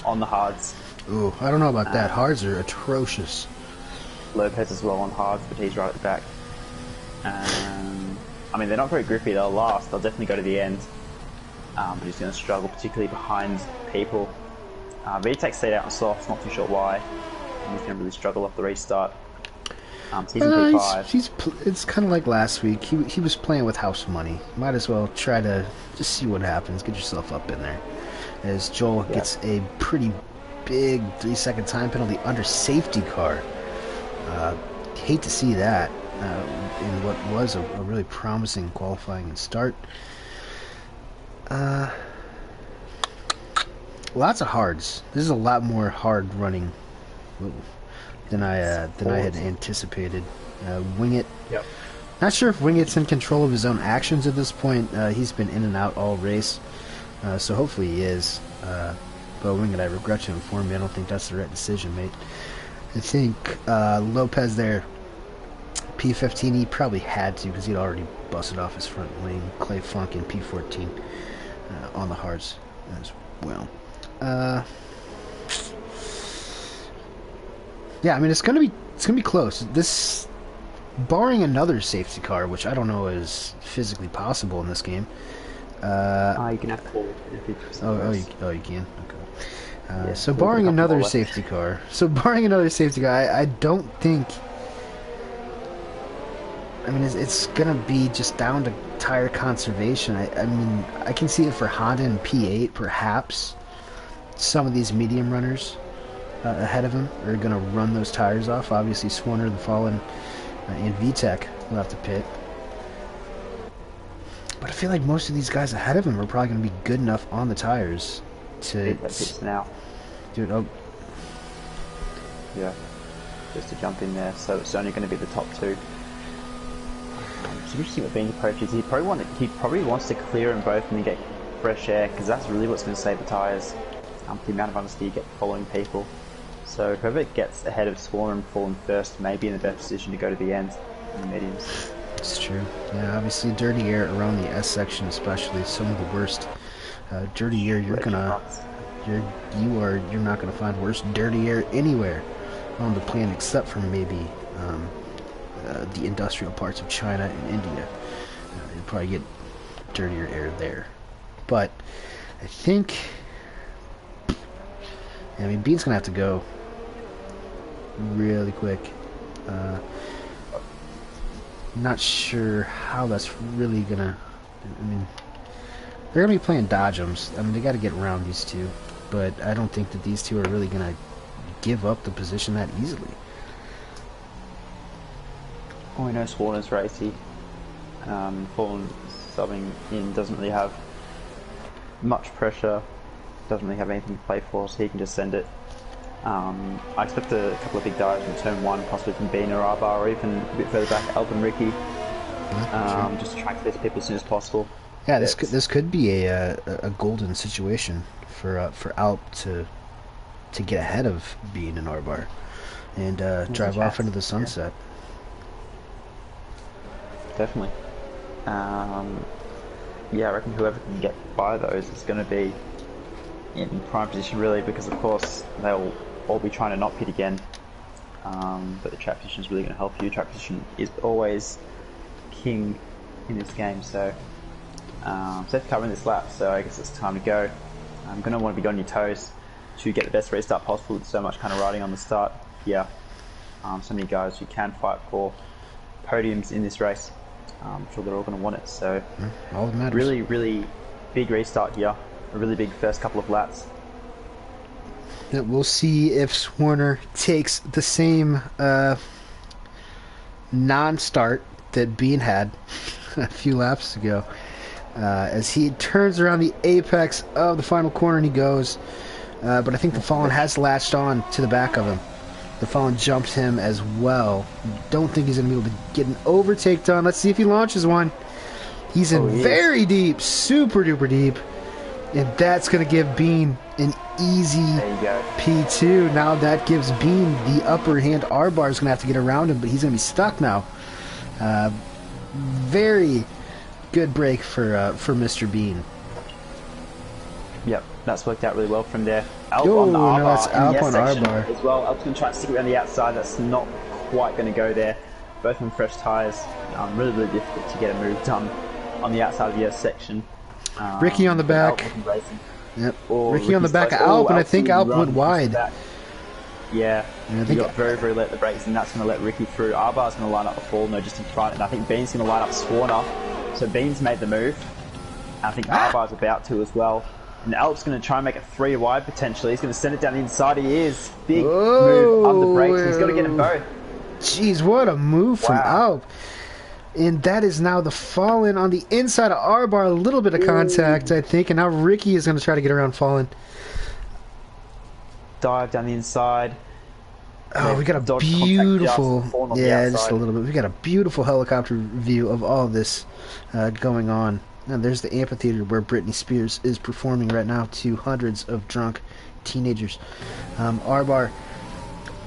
on the hards. Ooh, I don't know about that. Hards are atrocious. Lopez as well on hards, but he's right at the back. I mean, they're not very grippy, they'll last, they'll definitely go to the end. But he's going to struggle, particularly behind people. VTEC stayed out on softs, not too sure why. And he's going to really struggle off the restart. He's in P5. It's kind of like last week. He was playing with house money. Might as well try to just see what happens. Get yourself up in there. As Joel gets a pretty big 3-second time penalty under safety car. Hate to see that in what was a really promising qualifying and start. Lots of hards. This is a lot more hard running than I had anticipated. Wingit. Yep. Not sure if Wingit's in control of his own actions at this point. He's been in and out all race, so hopefully he is. But Wingit, I regret to inform you, I don't think that's the right decision, mate. I think Lopez there P15, he probably had to because he'd already busted off his front wing. Clay Funk and P14 on the hards as well. Yeah, I mean it's gonna be close. This, barring another safety car, which I don't know is physically possible in this game. You can have forward. You can. Okay. So barring another safety car, I don't think. I mean, it's gonna be just down to tire conservation. I mean, I can see it for Honda and P8, perhaps. Some of these medium runners ahead of him are gonna run those tires off. Obviously, Swarner, the Fallen, and VTEC will have to pit. But I feel like most of these guys ahead of him are probably gonna be good enough on the tires to. Now. Dude, oh. Yeah. Just to jump in there, so it's only going to be the top two. It's interesting what Bean's approach is. He probably wants to clear them both and then get fresh air, because that's really what's going to save the tyres. The amount of understeer you get following people. So whoever gets ahead of Swarm and Fallen first may be in the best position to go to the end in the mediums. It's true. Yeah, obviously dirty air around the S section, especially some of the worst dirty air you're not gonna find worse dirty air anywhere on the planet except for maybe the industrial parts of China and India. You'll probably get dirtier air there. But I think, I mean, Bean's gonna have to go really quick. Not sure how that's really gonna. I mean, they're gonna be playing dodgems. I mean, they got to get around these two, but I don't think that these two are really gonna give up the position that easily. Oh, I know Swarner's racy. Fallen subbing in doesn't really have much pressure. Doesn't really have anything to play for, so he can just send it. I expect a couple of big dives from turn 1, possibly from Bean or R-Bar, or even a bit further back, Alp and Ricky. Just to try and clear people as soon as possible. Yeah, this could be a golden situation for Alp to get ahead of Bean and R-Bar and drive off into the sunset. Yeah. Definitely. Yeah, I reckon whoever can get by those is going to be in prime position, really, because of course they'll all be trying to not pit again. But the track position is really going to help you. Track position is always king in this game, so Seth covering this lap, so I guess it's time to go. I'm going to want to be on your toes to get the best restart possible with so much kind of riding on the start. Yeah, so many guys who can fight for podiums in this race. I'm sure they're all going to want it, so all that matters. Really, really big restart here. A really big first couple of laps. Yeah, we'll see if Swarner takes the same non-start that Bean had a few laps ago. As he turns around the apex of the final corner and he goes. But I think the Fallen has latched on to the back of him. The Fallen jumped him as well. Don't think he's going to be able to get an overtake done. Let's see if he launches one. He's in very deep, super duper deep. And that's going to give Bean an easy P2. Now that gives Bean the upper hand. R-Bar is going to have to get around him, but he's going to be stuck now. Very good break for Mr. Bean. Yep, that's worked out really well from there. Alp Oh, on the R-Bar, no, that's Alp on R-Bar as well. Alp's going to try and stick around the outside. That's not quite going to go there. Both on fresh tyres. Really, really difficult to get a move done on the outside of the S section. Ricky on the back. Yep. Ricky on the back of Alp, and I think Alp went wide. Yeah, he got very, very late at the brakes, and that's going to let Ricky through. R-Bar's going to line up the fall, no, just in front, and I think Bean's going to line up Swarner. So Bean's made the move. I think R-Bar's about to as well. And Alp's going to try and make it 3 wide potentially. He's going to send it down the inside. He is. Big move on the brakes. He's got to get them both. Jeez, what a move from Alp. And that is now the Fallen on the inside of R-Bar. A little bit of contact, I think. And now Ricky is going to try to get around Fallen. Dive down the inside. Oh, we got a beautiful... Yeah, just a little bit. We got a beautiful helicopter view of all of this going on. And there's the amphitheater where Britney Spears is performing right now to hundreds of drunk teenagers. R-Bar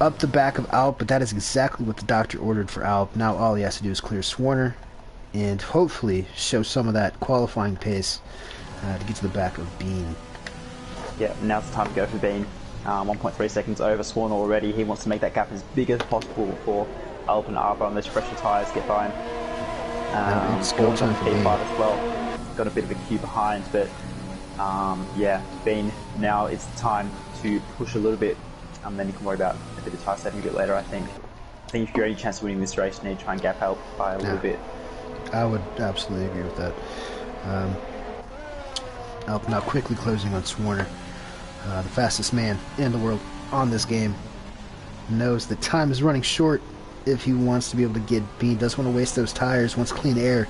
up the back of Alp, but that is exactly what the doctor ordered for Alp. Now all he has to do is clear Swarner and hopefully show some of that qualifying pace to get to the back of Bean. Yeah, now it's time to go for Bean. 1.3 seconds over Swarner already. He wants to make that gap as big as possible before Alp and Arbor on those fresher tyres get by him. It's go time for Bean as well. Got a bit of a queue behind, but yeah, Bean, now it's time to push a little bit. Then you can worry about a bit of tyre saving a bit later, I think. I think if you're any chance of winning this race, you need to try and gap Alp by a little bit. I would absolutely agree with that. Alp now quickly closing on Swarner. The fastest man in the world on this game knows that time is running short if he wants to be able to get Bean. Doesn't want to waste those tires, wants clean air.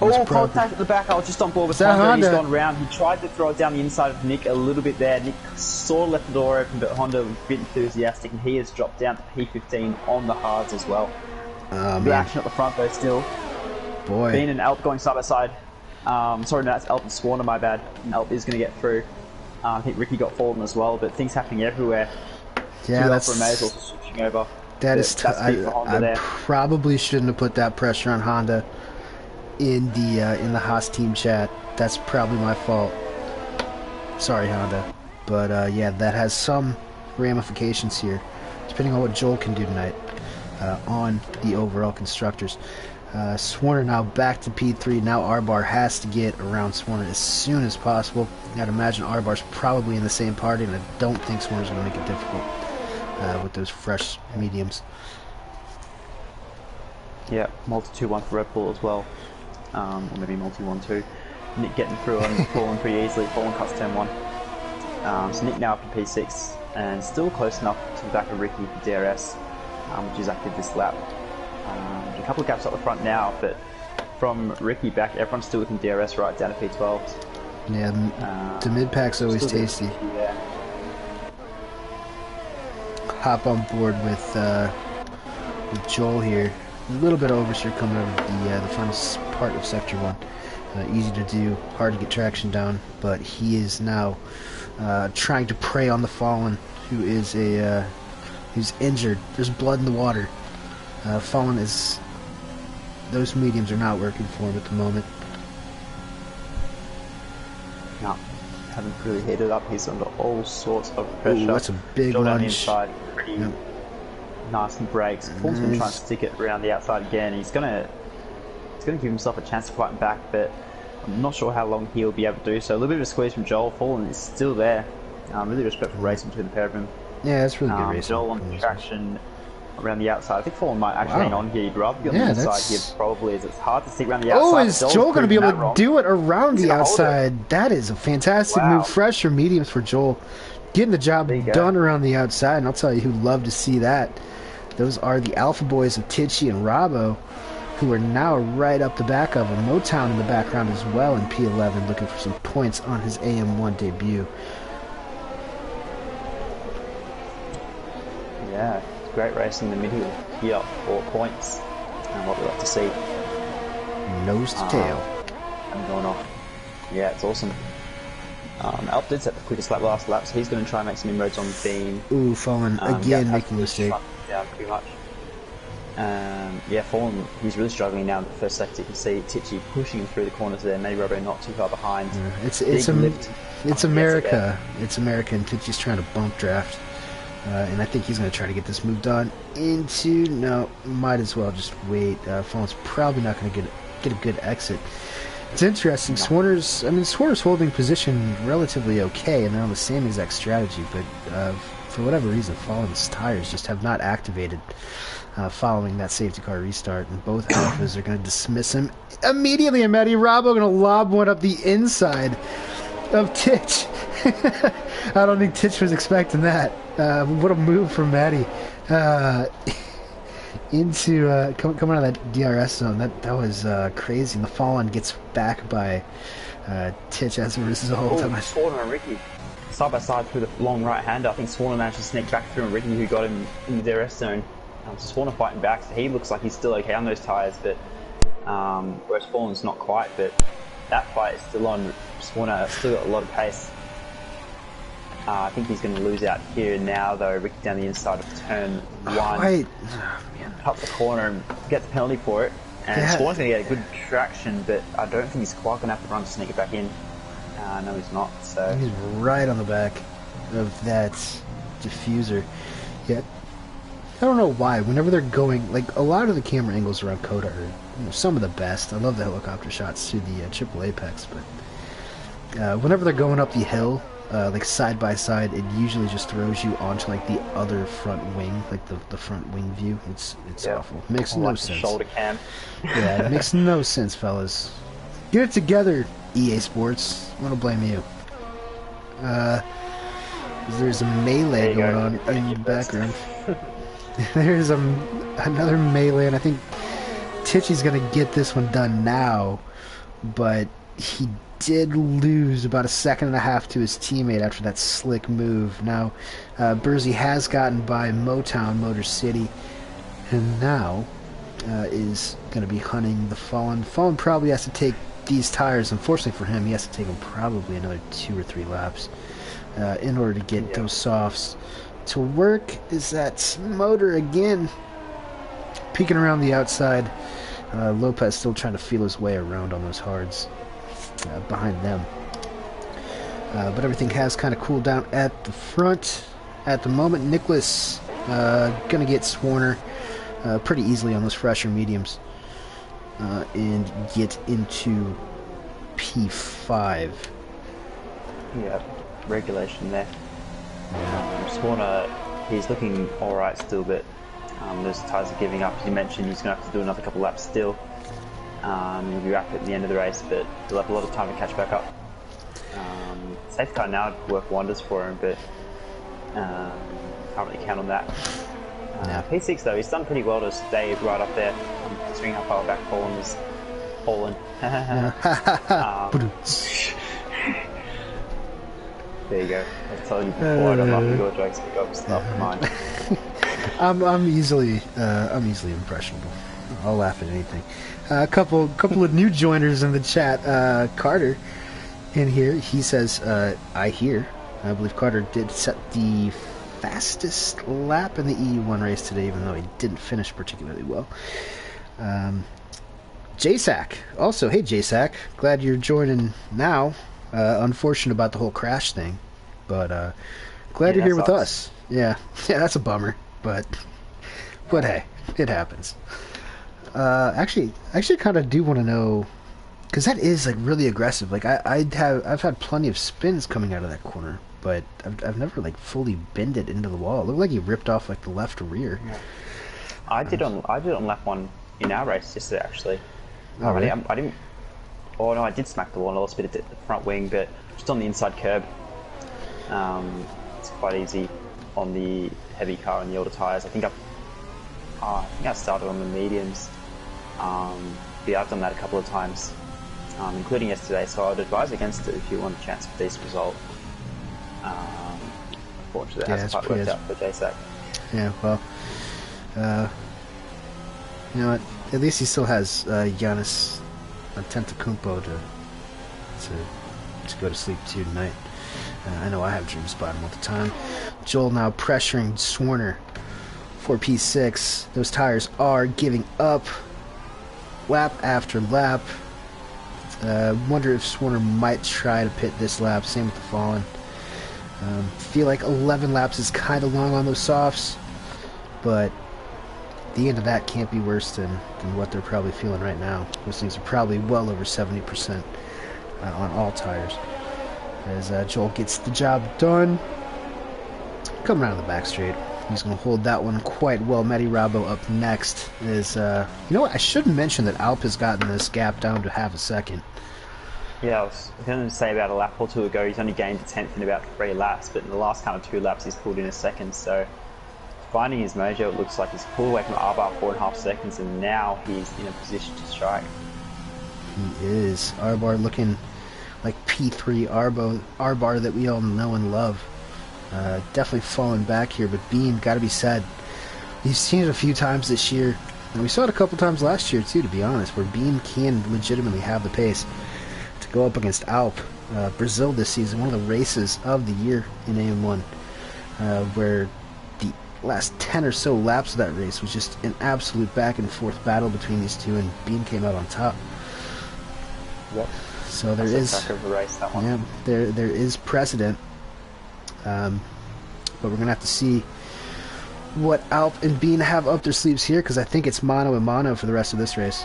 Contact at the back. I was just on board with Honda. He's gone round. He tried to throw it down the inside of Nick a little bit there. Nick sort of left the door open, but Honda was a bit enthusiastic, and he has dropped down to P15 on the hards as well. The action at the front though still. Boy. Bean and Alp going side by side. Sorry, no, that's Alp and Swarner, my bad. Alp is going to get through. I think Ricky got fallen as well, but things happening everywhere. Yeah, that's... Alpha Mazel switching over. That is... I probably shouldn't have put that pressure on Honda in the Haas team chat. That's probably my fault. Sorry, Honda. But yeah, that has some ramifications here, depending on what Joel can do tonight on the overall constructors. Swarner now back to P3. Now Arbar has to get around Swarner as soon as possible. I'd imagine Arbar's probably in the same party, and I don't think Swarner's going to make it difficult with those fresh mediums. Yeah, multi-2-1 for Red Bull as well. Or maybe multi-1-2. Nick getting through and falling pretty easily. Fallen cuts turn 1. So Nick now up to P6 and still close enough to the back of Ricky for DRS, which is active this lap. A couple of gaps up the front now, but from Ricky back, everyone's still looking DRS right down to P12. Yeah, the mid-pack's always tasty. Yeah. Hop on board with Joel here. A little bit of oversteer coming over the final part of Sector 1. Easy to do, hard to get traction down, but he is now trying to prey on the Fallen, who is who's injured. There's blood in the water. Fallen is... Those mediums are not working for him at the moment. No, haven't really hit it up. He's under all sorts of pressure. Ooh, that's a big lunge. On the inside, pretty nasty brakes. Paul's going to try and stick it around the outside again. He's going to give himself a chance to fight back, but I'm not sure how long he'll be able to do so. A little bit of a squeeze from Joel. Fallen is still there. Really respectful racing between the pair of them. Yeah, that's really good racing. Joel on traction around the outside. I think Fallen might actually hang on here. You'd rather be on the inside here, probably, as it's hard to stick around the outside. Oh, is Joel going to be able to do it around the outside? That is a fantastic move. Fresher mediums for Joel. Getting the job done around the outside, and I'll tell you who'd love to see that. Those are the Alpha Boys of Tichy and Robbo, who are now right up the back of him. Motown in the background as well in P11, looking for some points on his AM1 debut. Yeah. Great racing in the middle here, 4 points, and what we like to see. Nose to tail. And going off. Yeah, it's awesome. Alp did set the quickest lap last lap, so he's going to try and make some inroads on the Bean. Ooh, Fallen again making a mistake. Yeah, pretty much. Yeah, Fallen, he's really struggling now in the first sector. You can see Tichy pushing him through the corners there, maybe Robbo not too far behind. Yeah, it's America. It's America, and Tichy's trying to bump draft. And I think he's going to try to get this move done into... No, might as well just wait. Fallen's probably not going to get a good exit. It's interesting. Swarner's holding position relatively okay, and they're on the same exact strategy, but for whatever reason, Fallen's tires just have not activated following that safety car restart, and both Alphas are going to dismiss him immediately, and Matty Robbo going to lob one up the inside of Titch. I don't think Titch was expecting that. What a move from Matty. Into coming out of that DRS zone. That was crazy. And the Fallen gets back by Titch as a result. Swarner and Ricky side by side through the long right hander. I think Swarner managed to sneak back through, and Ricky, who got him in the DRS zone. So Swarner fighting back, so he looks like he's still okay on those tyres, but whereas Fallen's not quite. But that fight is still on. Swarner still got a lot of pace. I think he's going to lose out here now, though. Ricky down the inside of turn 1. Right. Cut the corner and get the penalty for it. And Spawn's going to get a good traction, but I don't think he's quite going to have to run to sneak it back in. No, he's not. So He's right on the back of that diffuser. Yeah. I don't know why. Whenever they're going, like, a lot of the camera angles around Coda are some of the best. I love the helicopter shots through the triple apex, but whenever they're going up the hill, like side by side, it usually just throws you onto like the other front wing, like the front wing view. It's awful. Makes no sense. Shoulder cam. Yeah, it makes no sense, fellas. Get it together, EA Sports. I don't blame you. There's a melee going on in the background. There's another melee, and I think Tichy's gonna get this one done now, but he did lose about a second and a half to his teammate after that slick move. Now, Burzy has gotten by Motown, Motor City, and now is going to be hunting the Fallen. Fallen probably has to take these tires. Unfortunately for him, he has to take them probably another 2 or 3 laps in order to get those softs to work. Is that motor again peeking around the outside? Lopez still trying to feel his way around on those hards behind them. But everything has kind of cooled down at the front at the moment. Nicholas going to get Swarner pretty easily on those fresher mediums and get into P5. Yeah, regulation there. Swarner, he's looking alright still, but those tyres are giving up. As you mentioned, he's going to have to do another couple laps still. He'll be wrapped at the end of the race, but he'll have a lot of time to catch back up. Safety car now would work wonders for him, but can't really count on that. P6 though, he's done pretty well to stay right up there, considering how far back Fallen was fallen. There you go. I told you before, I don't laugh at your jokes, but you've stuff mine. I'm easily impressionable. I'll laugh at anything. A couple of new joiners in the chat. Carter in here, he says, I believe Carter did set the fastest lap in the EU1 race today, even though he didn't finish particularly well. JSAC also, hey JSAC, glad you're joining now. Unfortunate about the whole crash thing, but glad you're here with us. Yeah, that's a bummer, but hey, it happens. Actually, kind of do want to know, because that is like really aggressive. Like I've had plenty of spins coming out of that corner, but I've never like fully bent it into the wall. It looked like he ripped off like the left rear. Yeah. I did on lap 1 in our race yesterday actually. Oh, really? I didn't. Oh no, I did smack the wall. I lost a bit at the front wing, but just on the inside curb. It's quite easy on the heavy car and the older tyres. I think I started on the mediums. Yeah, I've done that a couple of times, including yesterday. So I'd advise against it if you want a chance of a decent result. Unfortunately, that hasn't quite worked out for JSAC. Yeah, well, you know what? At least he still has Giannis Antetokounmpo to go to sleep to tonight. I know I have dreams about him all the time. Joel now pressuring Swarner for P6. Those tires are giving up lap after lap. Wonder if Swarner might try to pit this lap. Same with the Fallen. Feel like 11 laps is kind of long on those softs, but the end of that can't be worse than what they're probably feeling right now. Those things are probably well over 70% on all tires. As Joel gets the job done. Coming out of the back straight. He's going to hold that one quite well. Matty Rabo up next. Is you know what? I should mention that Alp has gotten this gap down to half a second. Yeah, I was going to say about a lap or two ago, he's only gained a tenth in about 3 laps, but in the last kind of 2 laps, he's pulled in a second. So finding his mojo, it looks like he's pulled away from R-bar 4.5 seconds, and now he's in a position to strike. He is. R-bar looking like P3 R-bar that we all know and love. Definitely falling back here, but Bean, got to be said, we've seen it a few times this year, and we saw it a couple times last year too, to be honest, where Bean can legitimately have the pace to go up against Alp Brazil this season, one of the races of the year in AM1, where the last 10 or so laps of that race was just an absolute back and forth battle between these two, and Bean came out on top. Yep. So there That's is a cracker of a race, that one. yeah, there is precedent, but we're gonna have to see what Alp and Bean have up their sleeves here, because I think it's mano and mano for the rest of this race.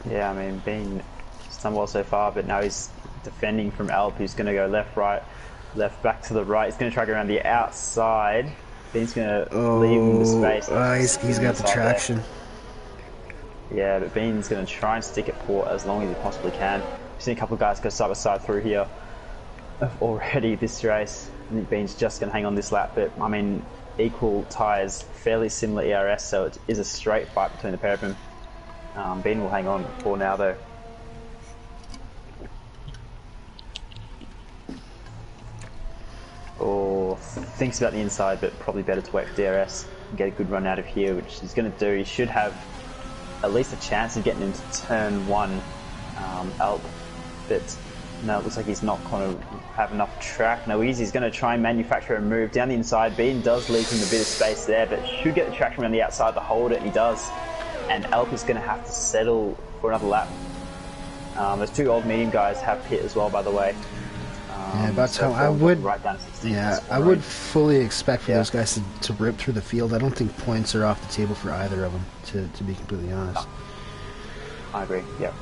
Yeah, I mean, Bean done well so far, but now he's defending from Alp, who's going to go left, right, left, back to the right. He's going to try to go around the outside. Bean's going to leave him the space. He's got the traction. There. Yeah, but Bean's going to try and stick it for as long as he possibly can. We've seen a couple of guys go side by side through here already this race. I think Bean's just going to hang on this lap, but I mean, equal tyres, fairly similar ERS, so it is a straight fight between the pair of them. Bean will hang on for now, though. Or thinks about the inside, but probably better to wait for DRS and get a good run out of here, which he's going to do. He should have at least a chance of getting into turn 1, Alp, but no, it looks like he's not going to have enough track. No, he's going to try and manufacture a move down the inside. Bean does leave him a bit of space there, but should get the traction around the outside to hold it. He does, and Alp is going to have to settle for another lap. Those two old medium guys have pit as well, by the way. Yeah, that's how I would. Right down to 16. Yeah, I would fully expect for those guys to rip through the field. I don't think points are off the table for either of them, to be completely honest. I agree. Yep.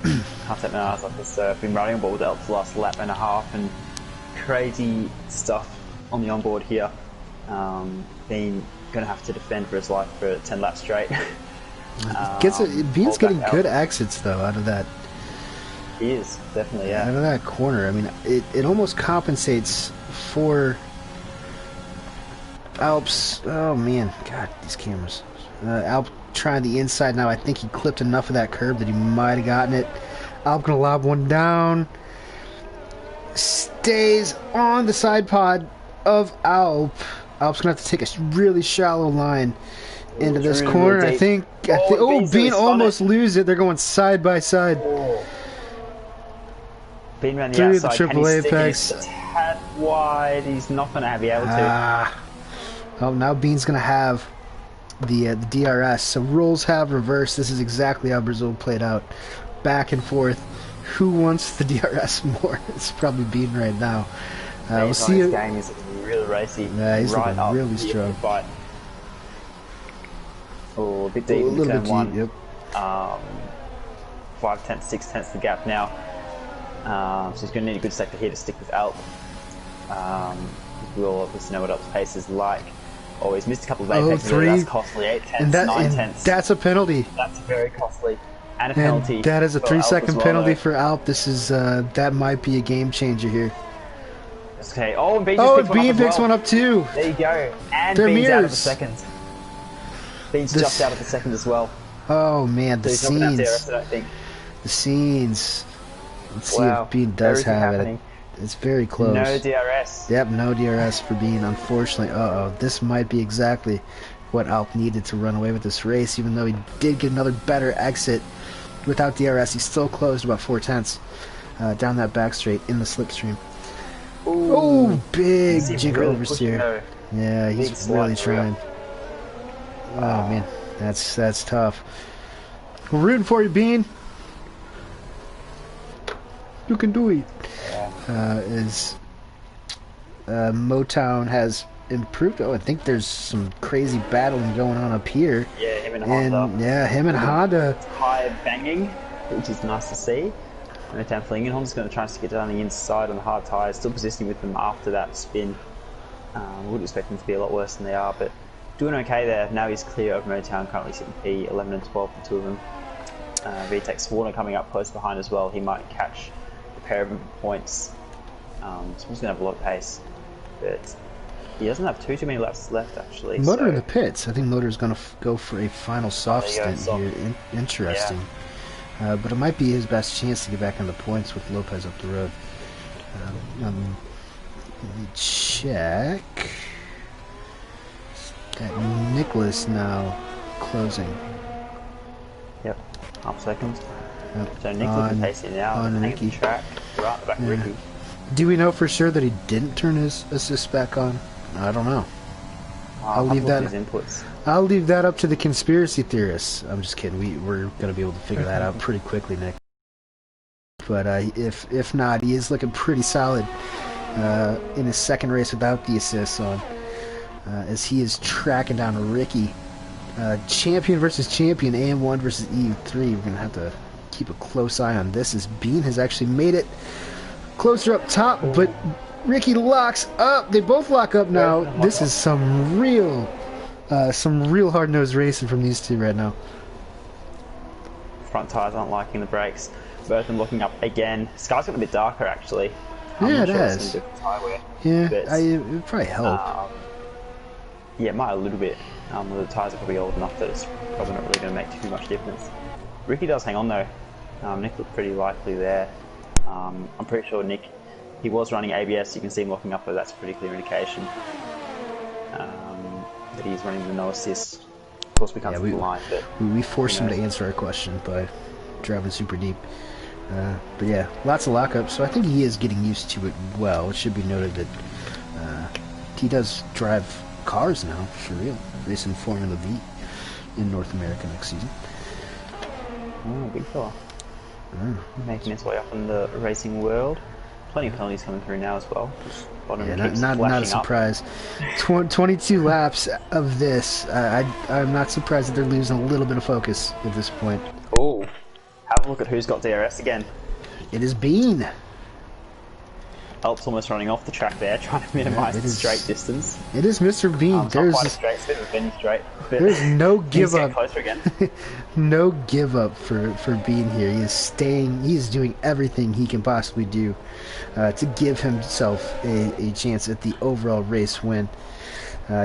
Can't take my eyes off this. I've been running on board with Alp for the last lap and a half, and crazy stuff on the onboard here. Being going to have to defend for his life for 10 laps straight. Bean's getting good exits though out of that. He is, definitely, yeah. Out of that corner. I mean, it almost compensates for Alp's... Oh, man. God, these cameras. Alp trying the inside now. I think he clipped enough of that curb that he might have gotten it. Alp going to lob one down. Stays on the side pod of Alp. Alp's going to have to take a really shallow line into this corner. I think... Bean almost loses it. They're going side by side. Bean around the outside, the triple apex. A tad wide. He's not going to be able to. Oh, now Bean's going to have the DRS. So roles have reversed. This is exactly how Brazil played out. Back and forth. Who wants the DRS more? It's probably Bean right now. We'll see. His game is really racy. Yeah, he's looking really strong. Oh, a bit deep in turn 1. Yep. 5 tenths, 6 tenths the gap now. So he's going to need a good sector here to stick with Alp. We'll obviously know what Alp's pace is like. Oh, he's missed a couple of apexes. That's costly. 8 tenths, 9 tenths. That's a penalty. That's very costly. And a penalty. That is a 3-second penalty for Alp. This is that might be a game changer here. Okay. Oh, and Bean picks one up too. There you go. And They're Bean's mirrors. out of the second. Bean's just out of the second as well. Oh man, the so he's scenes. Not there, I think. The scenes. Let's see if Bean does have it. It's very close. No DRS. Yep, no DRS for Bean, unfortunately. This might be exactly what Alp needed to run away with this race, even though he did get another better exit. Without DRS, he still closed about 4 tenths down that back straight in the slipstream. Oh, big jink really oversteer. Yeah, he's really trying. Oh, man, that's tough. We're rooting for you, Bean. You can do it. Motown has improved. Oh, I think there's some crazy battling going on up here. Yeah, him and Honda. Yeah, him and Honda. Tire banging, which is nice to see. Motown flinging. Honda's going to try and stick it down the inside on the hard tyres. Still positioning with them after that spin. Would expect them to be a lot worse than they are, but doing okay there. Now he's clear of Motown, currently sitting P 11 and 12 for 2 of them. VTEC Warner coming up close behind as well. He might catch the pair of them for points. So he's going to have a lot of pace, but he doesn't have too many laps left actually. Motor in the pits. I think Motor's going to go for a final soft stint here. Interesting. Yeah. But it might be his best chance to get back on the points with Lopez up the road. Let me check. Got Nicholas now closing. Yep. half second. Yep. So Nick looking pacey now. On Ricky. Ricky. Track. Right at the back, Ricky. Do we know for sure that he didn't turn his assist back on? I don't know. I'll leave that. His inputs. I'll leave that up to the conspiracy theorists. I'm just kidding. We're gonna be able to figure that out pretty quickly, Nick. But if not, he is looking pretty solid in his second race without the assists on, as he is tracking down Ricky. Champion versus champion, AM1 versus EU3. We're gonna have to keep a close eye on this, as Bean has actually made it closer up top, but Ricky locks up. They both lock up now. This is some real hard-nosed racing from these two right now. Front tyres aren't liking the brakes. Both of them looking up again. Sky's got a bit darker actually. Yeah, it has. Yeah, it would probably help. Yeah, it might a little bit. The tyres are probably old enough that it's probably not really going to make too much difference. Ricky does hang on though. Nick looked pretty likely there. I'm pretty sure Nick, he was running ABS. You can see him locking up, but that's a pretty clear indication that he's running the no assist. Of course, we can't see the line, but we forced him to answer our question by driving super deep. But yeah, lots of lockups, so I think he is getting used to it well. It should be noted that he does drive cars now, for real, racing Formula V in North America next season. Oh, big fella. Making his way up in the racing world. Plenty of penalties coming through now as well. Yeah, not a surprise. 22 laps of this. I'm not surprised that they're losing a little bit of focus at this point. Oh, have a look at who's got DRS again. It is Bean. Alp's almost running off the track there, trying to minimise the straight distance. It is Mr. Bean. There's not quite a straight spin with Benny straight. There's no give up. Closer again. No give up for Bean here. He is staying. He is doing everything he can possibly do to give himself a chance at the overall race win.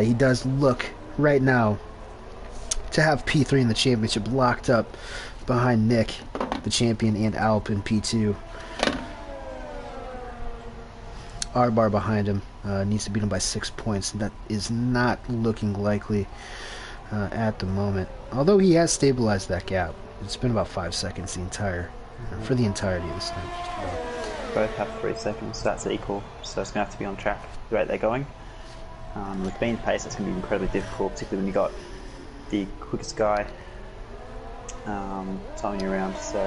He does look right now to have P3 in the championship locked up behind Nick, the champion, and Alp in P2. R-bar behind him, needs to beat him by 6 points. That is not looking likely at the moment. Although he has stabilized that gap. It's been about 5 seconds for the entirety of this thing. Both have 3 seconds, so that's equal. So it's going to have to be on track the rate they're going. With Bean's pace, it's going to be incredibly difficult, particularly when you got the quickest guy timing you around. So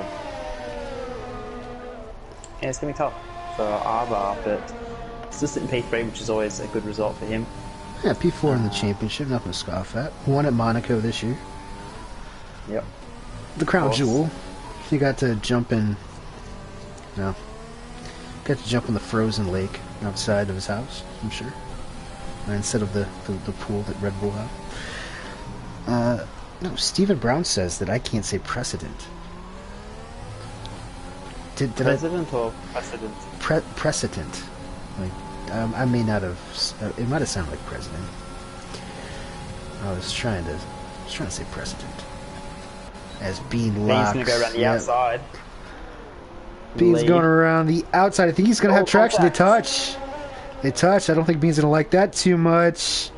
yeah, it's going to be tough for R-bar, but still sitting P3, which is always a good result for him. Yeah, P4 in the championship, nothing to scoff at. Won at Monaco this year. Yep. The crown jewel. He got to jump in. No. Got to jump in the frozen lake outside of his house, I'm sure. Instead of the pool that Red Bull had. No, Stephen Brown says that I can't say precedent. Did President or precedent? Precedent. Like, I may not have. It might have sounded like president. I was trying to say precedent. As Bean locks. Bean's gonna go around the outside. Bean's going around the outside. I think he's gonna have traction. They touch. They touch. I don't think Bean's gonna like that too much.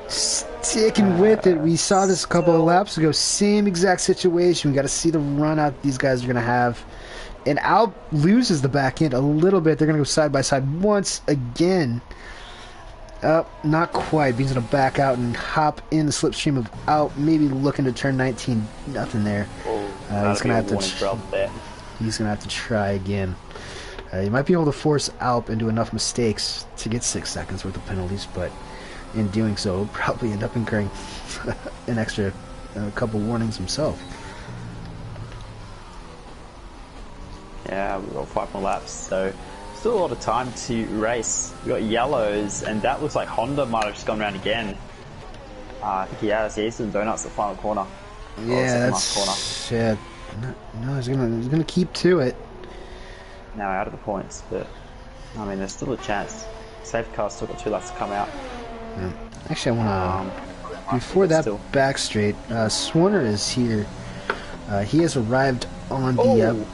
Sticking with it. We saw this a couple of laps ago. Same exact situation. We got to see the run out these guys are gonna have. And Alp loses the back end a little bit. They're going to go side by side once again. Not quite. Bean's going to back out and hop in the slipstream of Alp. Maybe looking to turn 19. Nothing there. He's going to have to try again. He might be able to force Alp into enough mistakes to get 6 seconds worth of penalties, but in doing so, he'll probably end up incurring an extra couple warnings himself. Yeah, we've got 5 more laps, so still a lot of time to race. We've got yellows, and that looks like Honda might have just gone around again. I think he has. He's doing donuts at the final corner. Yeah, that's... Yeah, no, he's gonna keep to it. Now out of the points, but I mean, there's still a chance. Safety car's still got 2 laps to come out. Yeah. Actually, I want to... before that back straight, Swarner is here. He has arrived on the...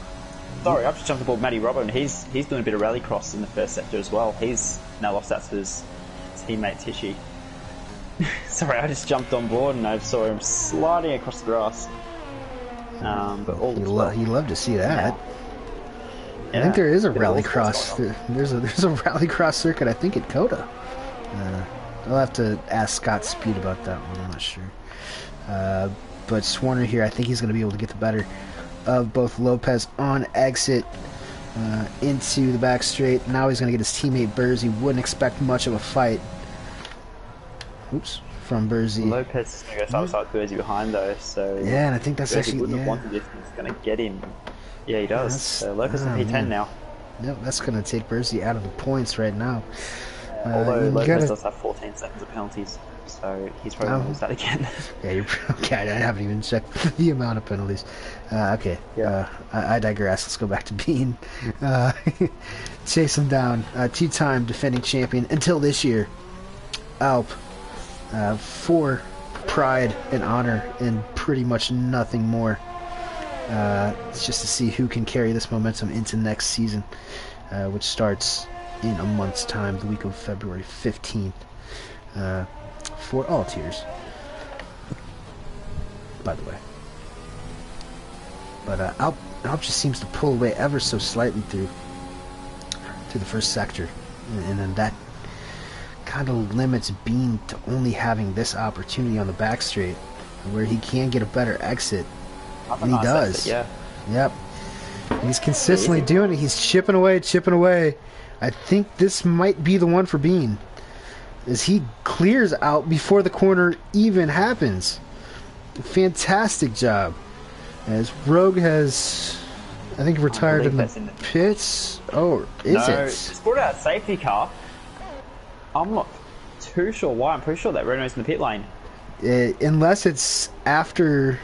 Sorry, I've just jumped aboard Matty Robbo, and he's doing a bit of rallycross in the first sector as well. He's now lost that to his teammate Tishy. Sorry, I just jumped on board and I saw him sliding across the grass. But all is well. You love to see that. Yeah. I think there is a Bit of all rallycross. sorts going on. There's a rallycross circuit, I think, at Coda. I'll have to ask Scott Speed about that one. I'm not sure. But Swarner here, I think he's going to be able to get the better of both Lopez on exit into the back straight. Now he's going to get his teammate Bursey. Wouldn't expect much of a fight. Oops, from Bursey. Lopez is going to go side Bursey behind though, so yeah, and I think that's Bursey actually wouldn't have wanted this. He's going to get him. Yeah, he does. So Lopez in P10 now. Yep, that's going to take Bursey out of the points right now. Although Lopez does have 14 seconds of penalties, so he's probably going to lose that again. Yeah, you're okay. I haven't even checked the amount of penalties. Okay, yeah. I digress. Let's go back to Bean. Chase him down. Two-time defending champion until this year. Alp. For pride and honor and pretty much nothing more. It's just to see who can carry this momentum into next season, which starts in a month's time, the week of February 15th, for all tiers, by the way. But Alp just seems to pull away ever so slightly through the first sector, and then that kind of limits Bean to only having this opportunity on the back straight, where he can get a better exit. And he does. Exit, yeah. Yep. And he's consistently doing it. He's chipping away. I think this might be the one for Bean, as he clears out before the corner even happens. Fantastic job. As Rogue has, I think, retired in the pits. Oh, is it? It's brought out a safety car. I'm not too sure why. I'm pretty sure that Renault's in the pit lane. Unless it's after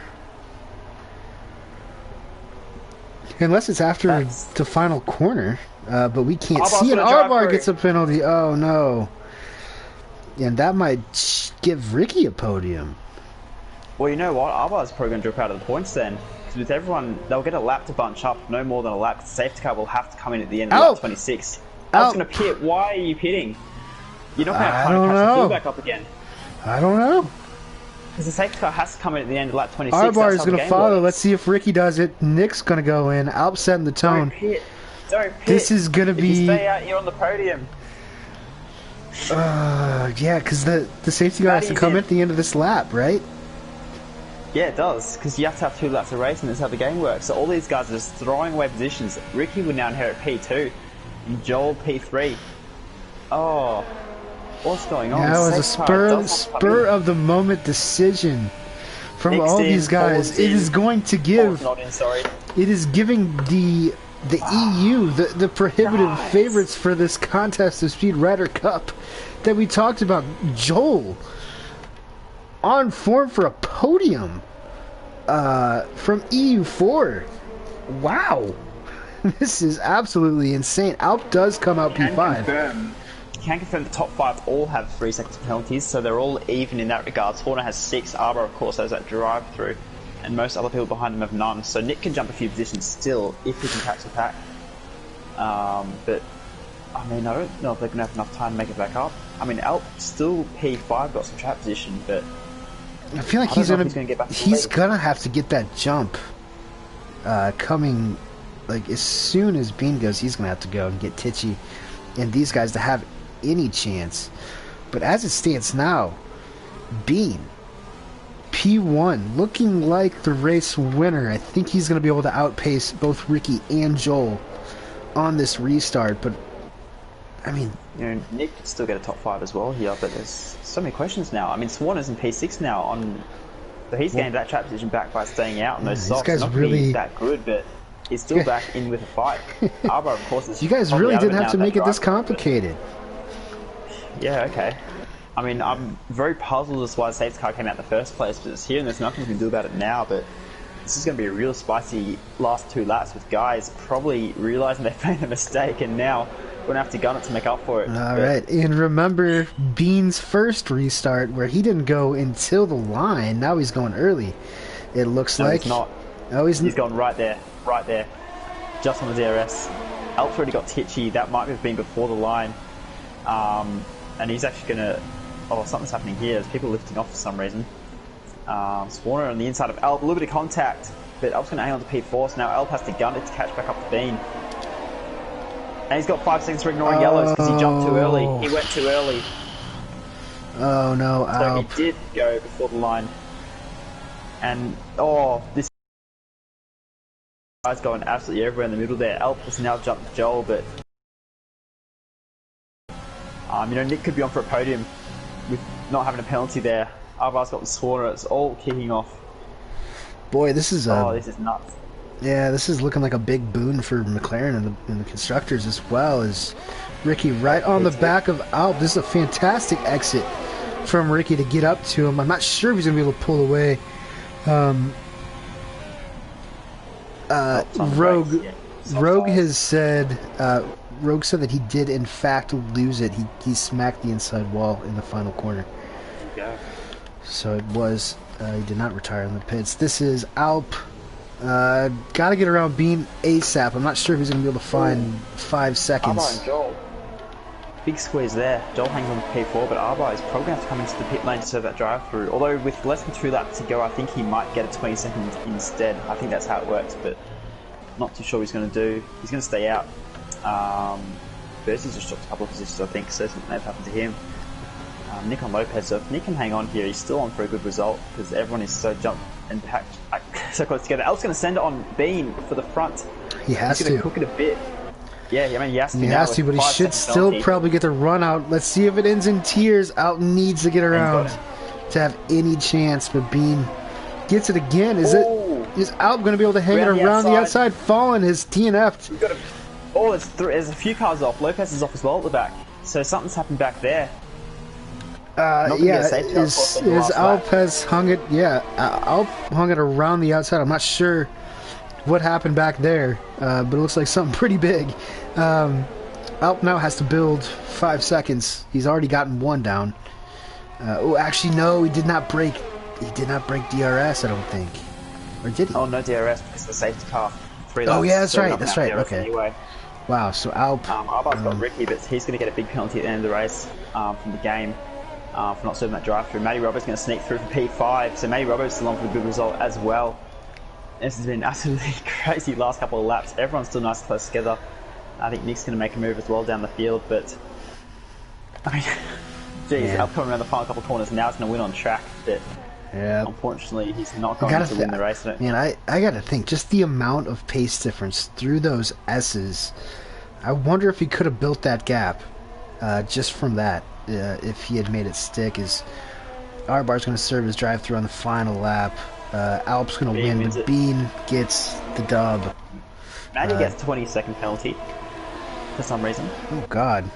the final corner, but we can't see it. Arbar gets a penalty. Oh no! And that might give Ricky a podium. Well, you know what? Arbar's probably going to drop out of the points then. Because with everyone, they'll get a lap to bunch up, no more than a lap. The safety car will have to come in at the end of lap 26. I was going to pit. Why are you pitting? You're not going to have time to catch the field back up again. I don't know. Because the safety car has to come in at the end of lap 26. Arbar is going to follow. Let's see if Ricky does it. Nick's going to go in. Alp setting the tone. Don't pit. This is going to be... You stay out here on the podium. Yeah, because the safety car has to come in at the end of this lap, right? Yeah, it does. Because you have to have 2 laps of race, and that's how the game works. So all these guys are just throwing away positions. Ricky would now inherit P2. And Joel P3. Oh... What's going on? That was a spur of the moment decision from all these guys. It is going to give. It is giving the EU the prohibitive favorites for this contest of Speed Ryder Cup that we talked about. Joel on form for a podium from EU4. Wow, this is absolutely insane. Alp does come out P5. Can confirm the top 5 all have 3 seconds of penalties, so they're all even in that regard. Horner has 6, Arbar of course has that drive through, and most other people behind him have none. So Nick can jump a few positions still if he can catch the pack. But I mean, I don't know if they're going to have enough time to make it back up. I mean, Alp still P5 got some trap position, but I feel like he's gonna have to get that jump coming, like as soon as Bean goes. He's gonna have to go and get Tichy and these guys to have any chance. But as it stands now, Bean P1 looking like the race winner. I think he's going to be able to outpace both Ricky and Joel on this restart. But I mean, you know, Nick could still get a top 5 as well here, but there's so many questions now. I mean, Swan is in P6 now so he's gained that trap position back by staying out on those softs. Guys not really that good, but he's still back in with a fight. Arbar, of course, is you guys really didn't have to make it this complicated. Yeah, okay. I mean, I'm very puzzled as to why the safety car came out in the first place, but it's here and there's nothing we can do about it now. But this is going to be a real spicy last 2 laps with guys probably realising they've made a mistake and now going to have to gun it to make up for it. Alright, and remember Bean's first restart where he didn't go until the line. Now he's going early, it looks like. He's not. Oh, he's gone right there, just on the DRS. Alp's already got Tichy, that might have been before the line. And he's actually going to... Oh, something's happening here. There's people lifting off for some reason. Spawner on the inside of Alp. A little bit of contact. but Alp's going to hang on to P4, so now Alp has to gun it to catch back up to Bean. And he's got 5 seconds for ignoring yellows because he jumped too early. He went too early. Oh no, Alp. So he did go before the line. And, this guy's going absolutely everywhere in the middle there. Alp has now jumped Joel, but Nick could be on for a podium with not having a penalty there. Arbar's got the Swarner, it's all kicking off. Boy, this is this is nuts. Yeah, this is looking like a big boon for McLaren and the constructors as well, as Ricky right on the back of Alp. This is a fantastic exit from Ricky to get up to him. I'm not sure if he's going to be able to pull away. Rogue has said Rogue said that he did in fact lose it. He smacked the inside wall in the final corner. Yeah. So it was he did not retire in the pits. This is Alp. Got to get around Bean ASAP. I'm not sure if he's going to be able to find 5 seconds. Arbar and Joel. Big squeeze there. Joel hangs on to P4, but Arbar is probably going to have to come into the pit lane to serve that drive through. Although with less than 2 laps to go, I think he might get a 20 seconds instead. I think that's how it works, but not too sure what he's going to do. He's going to stay out. Bertie's just dropped a couple of positions, I think, so something may have happened to him. Nick on Lopez, so if Nick can hang on here, he's still on for a good result because everyone is so jumped and packed so close together. Al's going to send it on Bean for the front. He has he's to. He's going to cook it a bit. Yeah, I mean, he has to. He has to, but he should still probably get the run out. Let's see if it ends in tears. Out needs to get around to have any chance, but Bean gets it again. Is Alp going to be able to hang it around the outside? Fallen his DNF'd. There's a few cars off. Lopez is off as well at the back. So something's happened back there. Alp has hung it. Yeah, Alp hung it around the outside. I'm not sure what happened back there, but it looks like something pretty big. Alp now has to build 5 seconds. He's already gotten 1 down. Actually, no, he did not break. He did not break DRS. I don't think, or did he? Oh no, DRS because the safety car. 3 laps. Oh yeah, that's right. That's right. Okay. Anyway. Wow. So Alp. Arbar's got Ricky, but he's going to get a big penalty at the end of the race from the game. For not serving that drive through. Matty Roberts going to sneak through for P5, so Matty Roberts still on for a good result as well. This has been absolutely crazy last couple of laps. Everyone's still nice and close together. I think Nick's going to make a move as well down the field, but I mean, geez, Alp coming around the final couple of corners now, it's going to win on track, but unfortunately he's not going to win the race. Man, I got to think, just the amount of pace difference through those S's, I wonder if he could have built that gap just from that. If he had made it stick, is Arbar's going to serve his drive-through on the final lap. Alp's going to win, but Bean gets the dub. Matty gets a 20-second penalty for some reason. Oh God,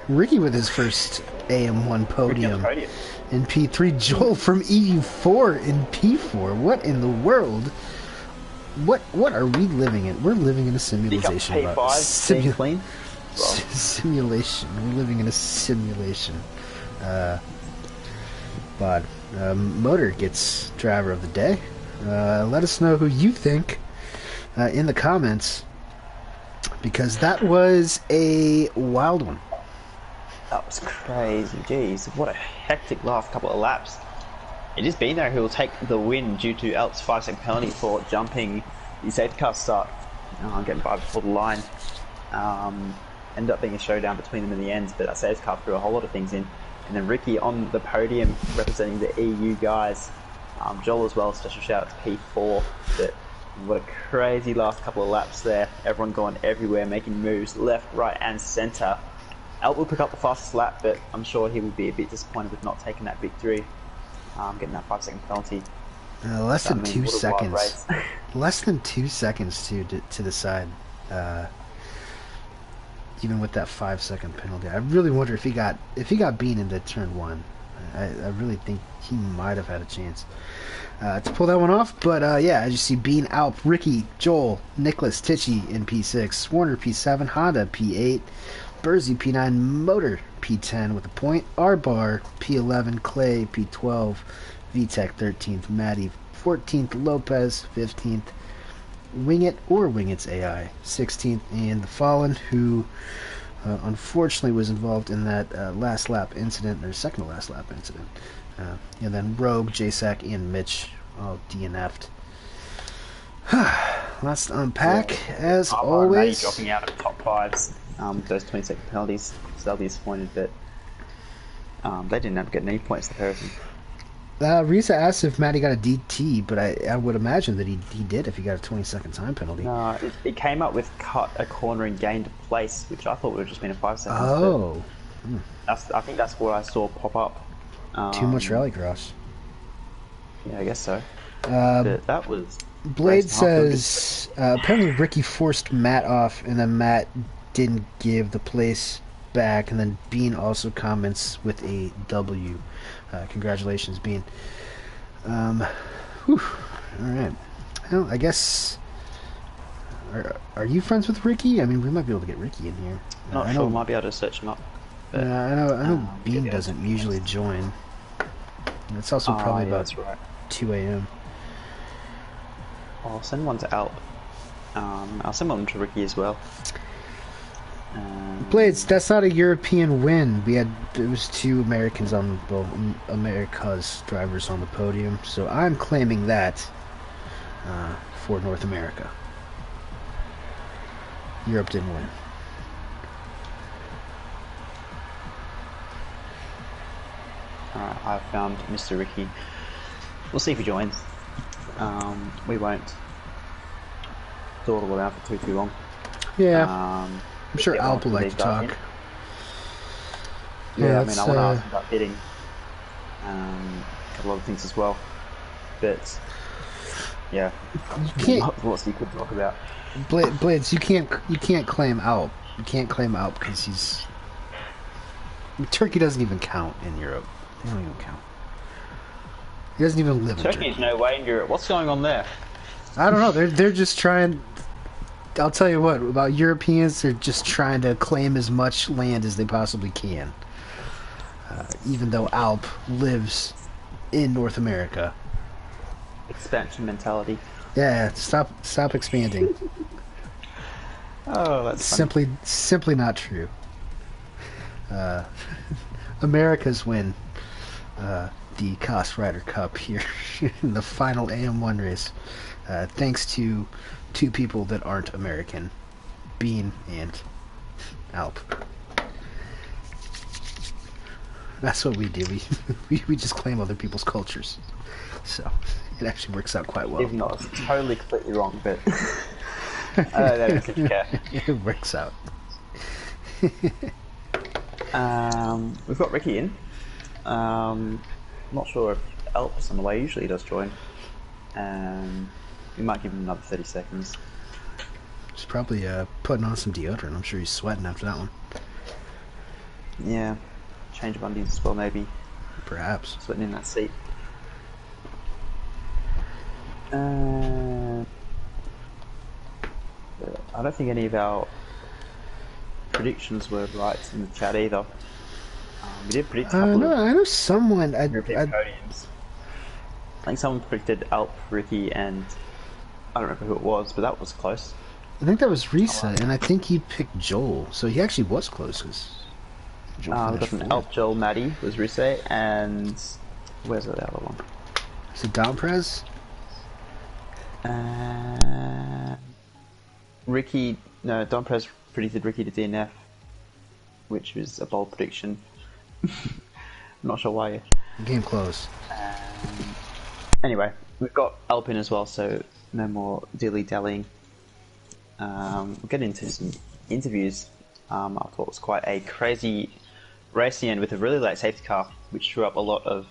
Ricky with his first AM1 podium in P3. Joel from EU4 in P4. What in the world? What are we living in? We're living in a simulation. P5, simulation. We're living in a simulation. But Motor gets driver of the day. Let us know who you think in the comments, because that was a wild one. That was crazy. Jeez, what a hectic last couple of laps. It is Bean there who will take the win due to Alp's 5-second penalty for jumping the safety car start. Getting by before the line. Ended up being a showdown between them in the end, but that safety car threw a whole lot of things in. And then Ricky on the podium representing the EU guys. Joel as well, special shout out to P4. But what a crazy last couple of laps there. Everyone going everywhere, making moves left, right and centre. Alp will pick up the fastest lap, but I'm sure he will be a bit disappointed with not taking that victory. Getting that 5-second penalty. Less than 2 seconds. Less than 2 seconds to the side. Even with that 5-second penalty, I really wonder if he got Bean into turn 1. I really think he might have had a chance to pull that one off. But yeah, as you see, Bean, Alp, Ricky, Joel, Nicholas, Tichy in P6, Warner P7, Honda P8, Burzy P9, Motor P10 with a point, R-Bar P11, Clay P12, VTech 13th, Matty 14th, Lopez 15th, Wing It's AI 16th, and the Fallen, who unfortunately was involved in that last lap incident, or second to last lap incident. And then Rogue, JSAC, and Mitch all DNF'd. Let's unpack as Arba and Matty always. dropping out of top fives. Those 20-second penalties. So they'll be disappointed, but they didn't have to get any points, the pair of them. Risa asked if Matty got a DT, but I would imagine that he did if he got a 20-second time penalty. No, it came up with cut a corner and gained a place, which I thought would have just been a 5 seconds. Oh. I think that's what I saw pop up. Too much rallycross. Yeah, I guess so. But that was... Blade says, apparently Ricky forced Matt off, and then Matt didn't give the place back, and then Bean also comments with a W. Congratulations, Bean. Alright. Well, I guess... Are you friends with Ricky? I mean, we might be able to get Ricky in here. Not sure, might be able to search him up. But, I know Bean doesn't usually join. It's also probably about 2 a.m. I'll send one to Alp. I'll send one to Ricky as well. Blades, that's not a European win. It was 2 Americans America's drivers on the podium, so I'm claiming that for North America. Europe didn't win. Alright, I've found Mr. Ricky. We'll see if he joins. We won't dawdle around for too long. Yeah. I'm sure Alp will like to talk. Yeah, I mean, I want to ask him about bidding. A lot of things as well. But, yeah. Lots you could talk about. Blades, you can't claim Alp. You can't claim Alp because he's... Turkey doesn't even count in Europe. They don't even count. He doesn't even live in Turkey. Turkey's no way in Europe. What's going on there? I don't know. They're just trying... I'll tell you what, about Europeans, they're just trying to claim as much land as they possibly can. Even though Alp lives in North America. Expansion mentality. Yeah, stop expanding. Oh, that's funny. Simply not true. America's win the Cost Rider Cup here in the final AM1 race, thanks to 2 people that aren't American, Bean and Alp. That's what we do. We just claim other people's cultures, so it actually works out quite well. Even though it's totally completely wrong, but I don't think you care. It works out. We've got Ricky in. Not sure if Alp's on the way. Usually he does join. We might give him another 30 seconds. He's probably putting on some deodorant. I'm sure he's sweating after that one. Yeah. Change of undies as well, maybe. Perhaps. Sweating in that seat. I don't think any of our predictions were right in the chat either. We did predict a couple I know someone. European podiums. I think someone predicted Alp, Ricky, and I don't remember who it was, but that was close. I think that was Risa, and I think he picked Joel, so he actually was close. We got an Alp, Joel, Maddie was Risa, and where's the other one? Is it Domprez? Ricky, no, Domprez predicted Ricky to DNF, which was a bold prediction. I'm not sure why. Game close. Anyway, we've got Alpin as well, so no more dilly-dallying. We'll get into some interviews. I thought it was quite a crazy race in the end with a really late safety car, which threw up a lot of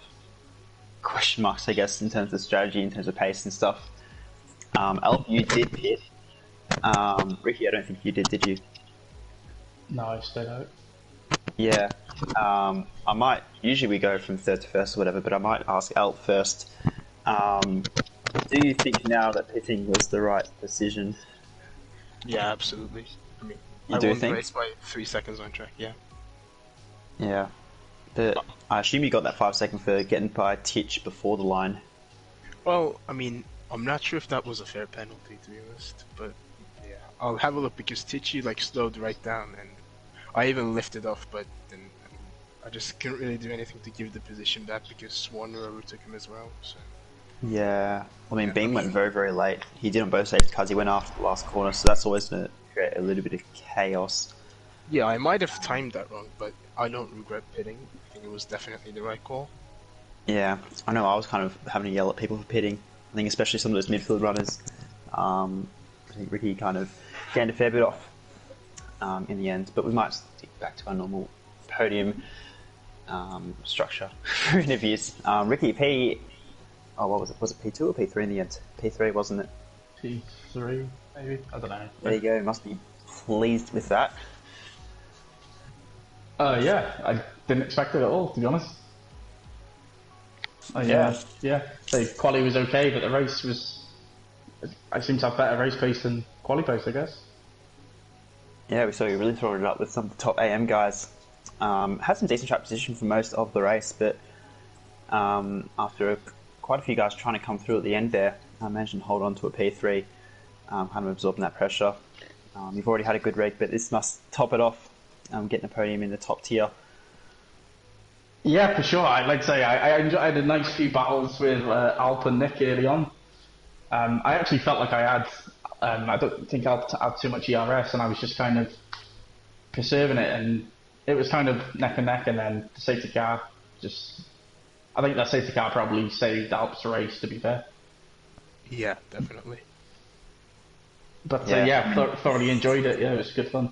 question marks, I guess, in terms of strategy, in terms of pace and stuff. Alp, you did pit. Ricky, I don't think you did you? No, I stayed out. Yeah. I might, usually we go from third to first or whatever, but I might ask Alp first. Do you think now that pitting was the right decision? Yeah, absolutely. I mean, You I do won think? the race by 3 seconds on track, yeah. Yeah. But I assume you got that 5 second for getting by Titch before the line. Well, I mean, I'm not sure if that was a fair penalty, to be honest, but yeah, I'll have a look because Tichy like slowed right down, and I even lifted off, but then I just couldn't really do anything to give the position back because Warner overtook him as well. So Yeah. I mean, Beam went very, very late. He did on both safety cars. He went after the last corner, so that's always going to create a little bit of chaos. Yeah, I might have timed that wrong, but I don't regret pitting. I think it was definitely the right call. Yeah, I know I was kind of having to yell at people for pitting. I think especially some of those midfield runners. I think Ricky kind of gained a fair bit off in the end, but we might stick back to our normal podium structure for interviews. Ricky, what was it? Was it P2 or P3 in the end? P3, wasn't it? P3, maybe? I don't know. There you go, must be pleased with that. Yeah, I didn't expect it at all, to be honest. The quali was okay, but the race was... I seem to have better race pace than quali pace, I guess. Yeah, we saw you really throwing it up with some of the top AM guys. Had some decent track position for most of the race, but after quite a few guys trying to come through at the end there, I managed to hold on to a P3, kind of absorbing that pressure. You've already had a good rig, but this must top it off, getting a podium in the top tier. Yeah, for sure. I'd say I had a nice few battles with Alp and Nick early on. I actually felt like I had... I don't think Alp had too much ERS, and I was just kind of preserving it, and it was kind of neck and neck, and then the safety car just... I think that safety car probably saved Alp's race, to be fair. Yeah, definitely. But thoroughly enjoyed it. Yeah, it was good fun.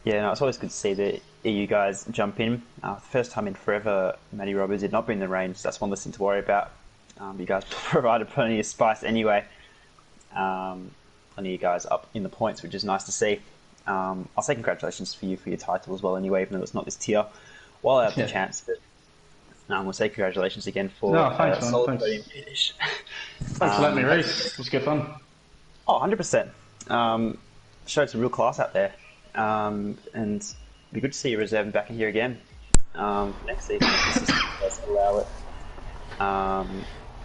Yeah, no, it's always good to see the EU guys jump in. The first time in forever, Matty Roberts did not bring the range. That's one less thing to worry about. You guys provided plenty of spice anyway. Plenty of you guys up in the points, which is nice to see. I'll say congratulations for you for your title as well anyway, even though it's not this tier. While I have the chance, but we'll say congratulations again for thanks, man. solid Thanks. podium finish. Thanks for letting me race. It was good fun. Oh, 100%. Showed some real class out there. And it'd be good to see you reserving back in here again next season if the system does allow it.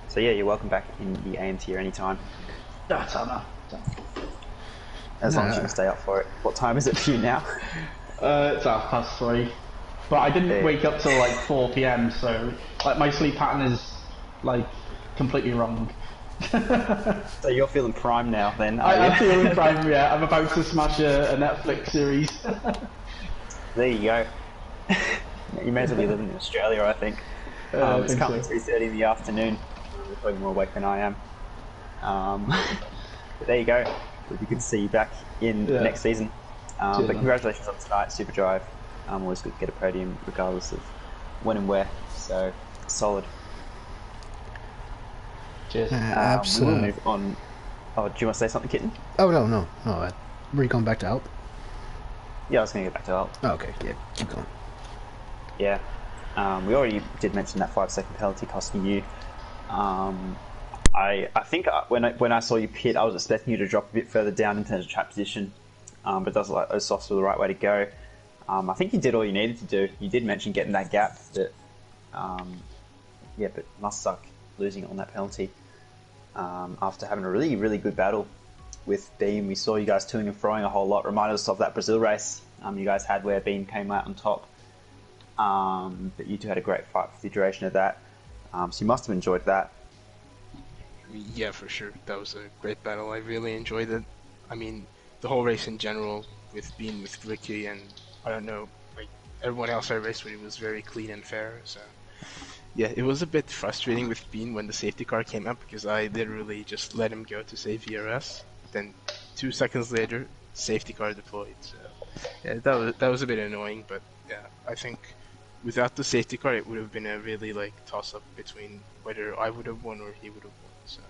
So yeah, you're welcome back in the AM tier anytime. That's enough. As long as you can stay up for it. What time is it for you now? It's 3:30. But I didn't wake up till like 4 PM, so like my sleep pattern is like completely wrong. So you're feeling prime now then, are I'm you? feeling prime, yeah. I'm about to smash a Netflix series. There you go. You may as well be living in Australia, I think. It's currently 3:30 in the afternoon. You're probably more awake than I am. But there you go. It'll be good to see you back in next season. But congratulations on tonight, Super Drive. Always good to get a podium regardless of when and where. So, solid. Cheers. We will move on. Oh, do you want to say something, Kitten? Oh, no. Were you going back to Alp? Yeah, I was going to get back to Alp. Oh, okay, yeah, keep going. Yeah. We already did mention that 5-second penalty costing you. I think when I saw you pit, I was expecting you to drop a bit further down in terms of track position. But it does look like those softs were the right way to go. I think you did all you needed to do. You did mention getting that gap, but but must suck losing on that penalty. After having a really, really good battle with Beam, we saw you guys toing and froing a whole lot. Reminded us of that Brazil race you guys had where Beam came out on top. But you two had a great fight for the duration of that. So you must have enjoyed that. Yeah, for sure. That was a great battle. I really enjoyed it. I mean, the whole race in general, with being with Ricky and I don't know, like everyone else I raced with, it was very clean and fair. So yeah, it was a bit frustrating with Bean when the safety car came up because I literally just let him go to save VRS. Then 2 seconds later, safety car deployed. So yeah, that was a bit annoying. But yeah, I think without the safety car, it would have been a really like toss up between whether I would have won or he would have won. So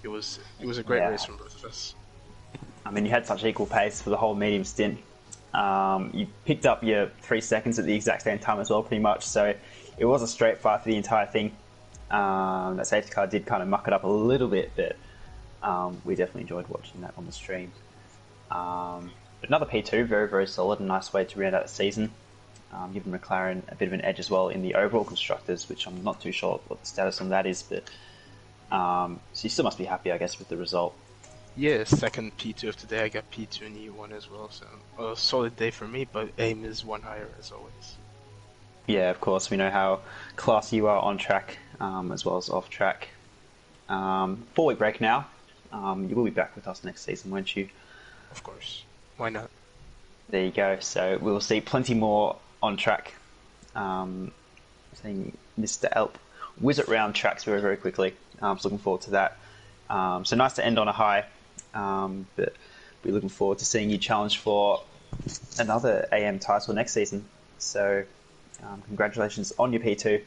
it was a great race from both of us. I mean, you had such equal pace for the whole medium stint. You picked up your 3 seconds at the exact same time as well, pretty much. So it was a straight fight for the entire thing. That safety car did kind of muck it up a little bit, but we definitely enjoyed watching that on the stream. But another P2, very, very solid and nice way to round out the season. Giving McLaren a bit of an edge as well in the overall constructors, which I'm not too sure what the status on that is, but so you still must be happy, I guess, with the result. Yeah, second P2 of today. I got P2 in E1 as well, so a solid day for me, but aim is one higher as always. Yeah, of course. We know how classy you are on track as well as off track. 4-week break now. You will be back with us next season, won't you? Of course. Why not? There you go. So we'll see plenty more on track. Seeing Mr. Alp whiz it round tracks very, very quickly. So looking forward to that. So nice to end on a high. But we're looking forward to seeing you challenge for another AM title next season. So congratulations on your P2.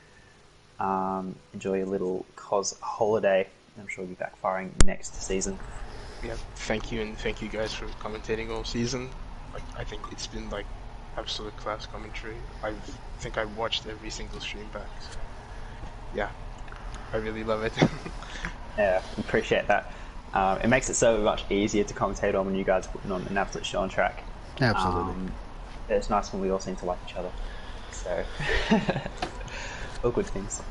Enjoy your little COS holiday. I'm sure you'll be back firing next season. Yeah, thank you, and thank you guys for commentating all season. Like, I think it's been like absolute class commentary. I think I've watched every single stream back. So, yeah, I really love it. Yeah, appreciate that. It makes it so much easier to commentate on when you guys are putting on an absolute show on track. Absolutely. It's nice when we all seem to like each other. So, all good things.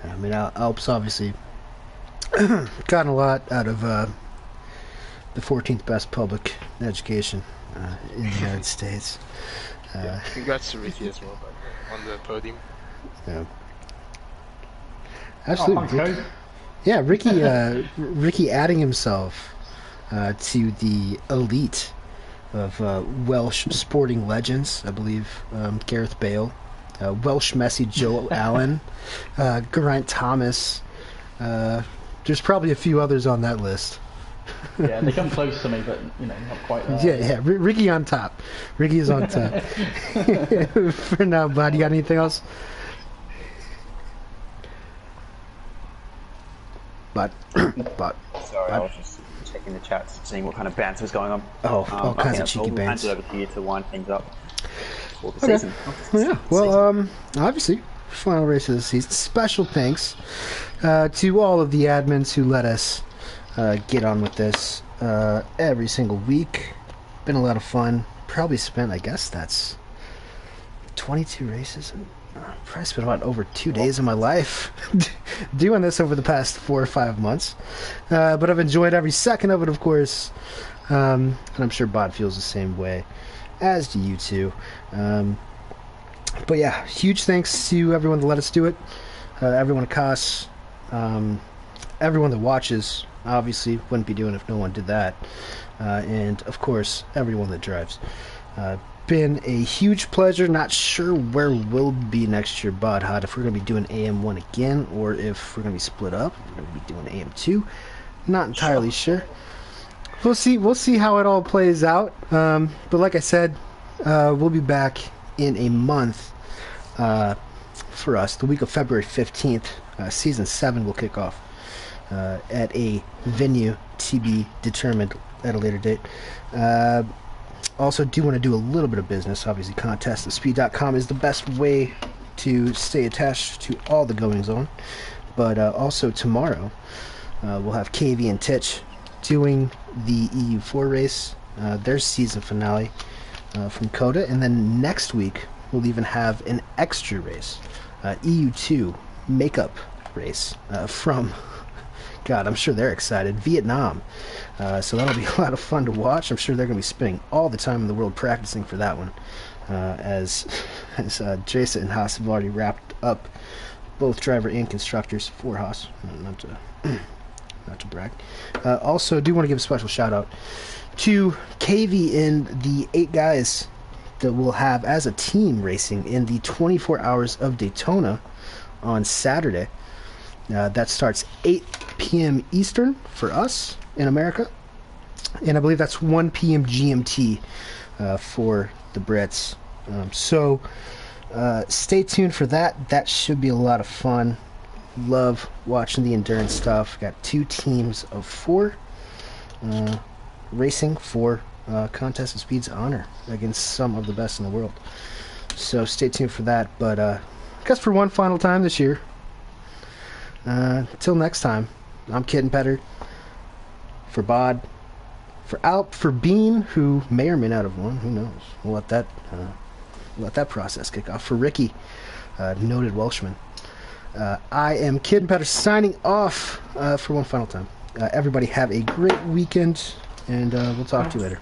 I mean, Alp's obviously gotten a lot out of the 14th best public education in the United States. Yeah, congrats to Ricky as well, by the way, on the podium. Yeah. Absolutely. Ricky. Yeah, Ricky adding himself to the elite of Welsh sporting legends. I believe Gareth Bale, Welsh Messi Joe Allen, Geraint Thomas. There's probably a few others on that list. Yeah, they come close to me, but not quite there. Yeah. Ricky on top. Ricky is on top. For now, bud. You got anything else? But. Sorry, I was just checking the chats, seeing what kind of banter was going on. Oh, all kinds of cheeky bands. I'll hand it over to you to wind things up for the Okay. season. Yeah. Well, obviously, final race of the season. Special thanks to all of the admins who let us get on with this every single week. Been a lot of fun. Probably spent, I guess that's 22 races. Probably spent about over 2 days of my life doing this over the past 4 or 5 months. But I've enjoyed every second of it, of course. And I'm sure Bod feels the same way, as do you two. But yeah, huge thanks to everyone that let us do it. Everyone at COS. Everyone that watches. Obviously, wouldn't be doing it if no one did that. And, of course, everyone that drives. Been a huge pleasure. Not sure where we'll be next year, Bod Hot, if we're going to be doing AM1 again, or if we're going to be split up. We're going to be doing AM2. Not entirely sure. We'll see how it all plays out. But like I said, we'll be back in a month for us. The week of February 15th, Season 7 will kick off at a venue to be determined at a later date. Also do want to do a little bit of business. Obviously, contestspeed.com is the best way to stay attached to all the goings-on. But also tomorrow, we'll have KV and Titch doing the EU4 race, their season finale from CODA. And then next week, we'll even have an extra race, EU2 makeup race from... God, I'm sure they're excited. Vietnam. So that'll be a lot of fun to watch. I'm sure they're going to be spending all the time in the world practicing for that one. As Jason and Haas have already wrapped up both driver and constructors for Haas. Not to brag. Also, do want to give a special shout out to KV and the 8 guys that we'll have as a team racing in the 24 Hours of Daytona on Saturday. That starts 8 p.m. Eastern for us in America. And I believe that's 1 p.m. GMT for the Brits. So stay tuned for that. That should be a lot of fun. Love watching the endurance stuff. Got 2 teams of 4 racing for Contest of Speed's honor against some of the best in the world. So stay tuned for that. But I guess for one final time this year, till next time, I'm Kitten Petter. For Bod, for Alp, for Bean, who may or may not have won, who knows? We'll let that process kick off. For Ricky, noted Welshman. I am Kitten Petter signing off for one final time. Everybody have a great weekend, and we'll talk to you later.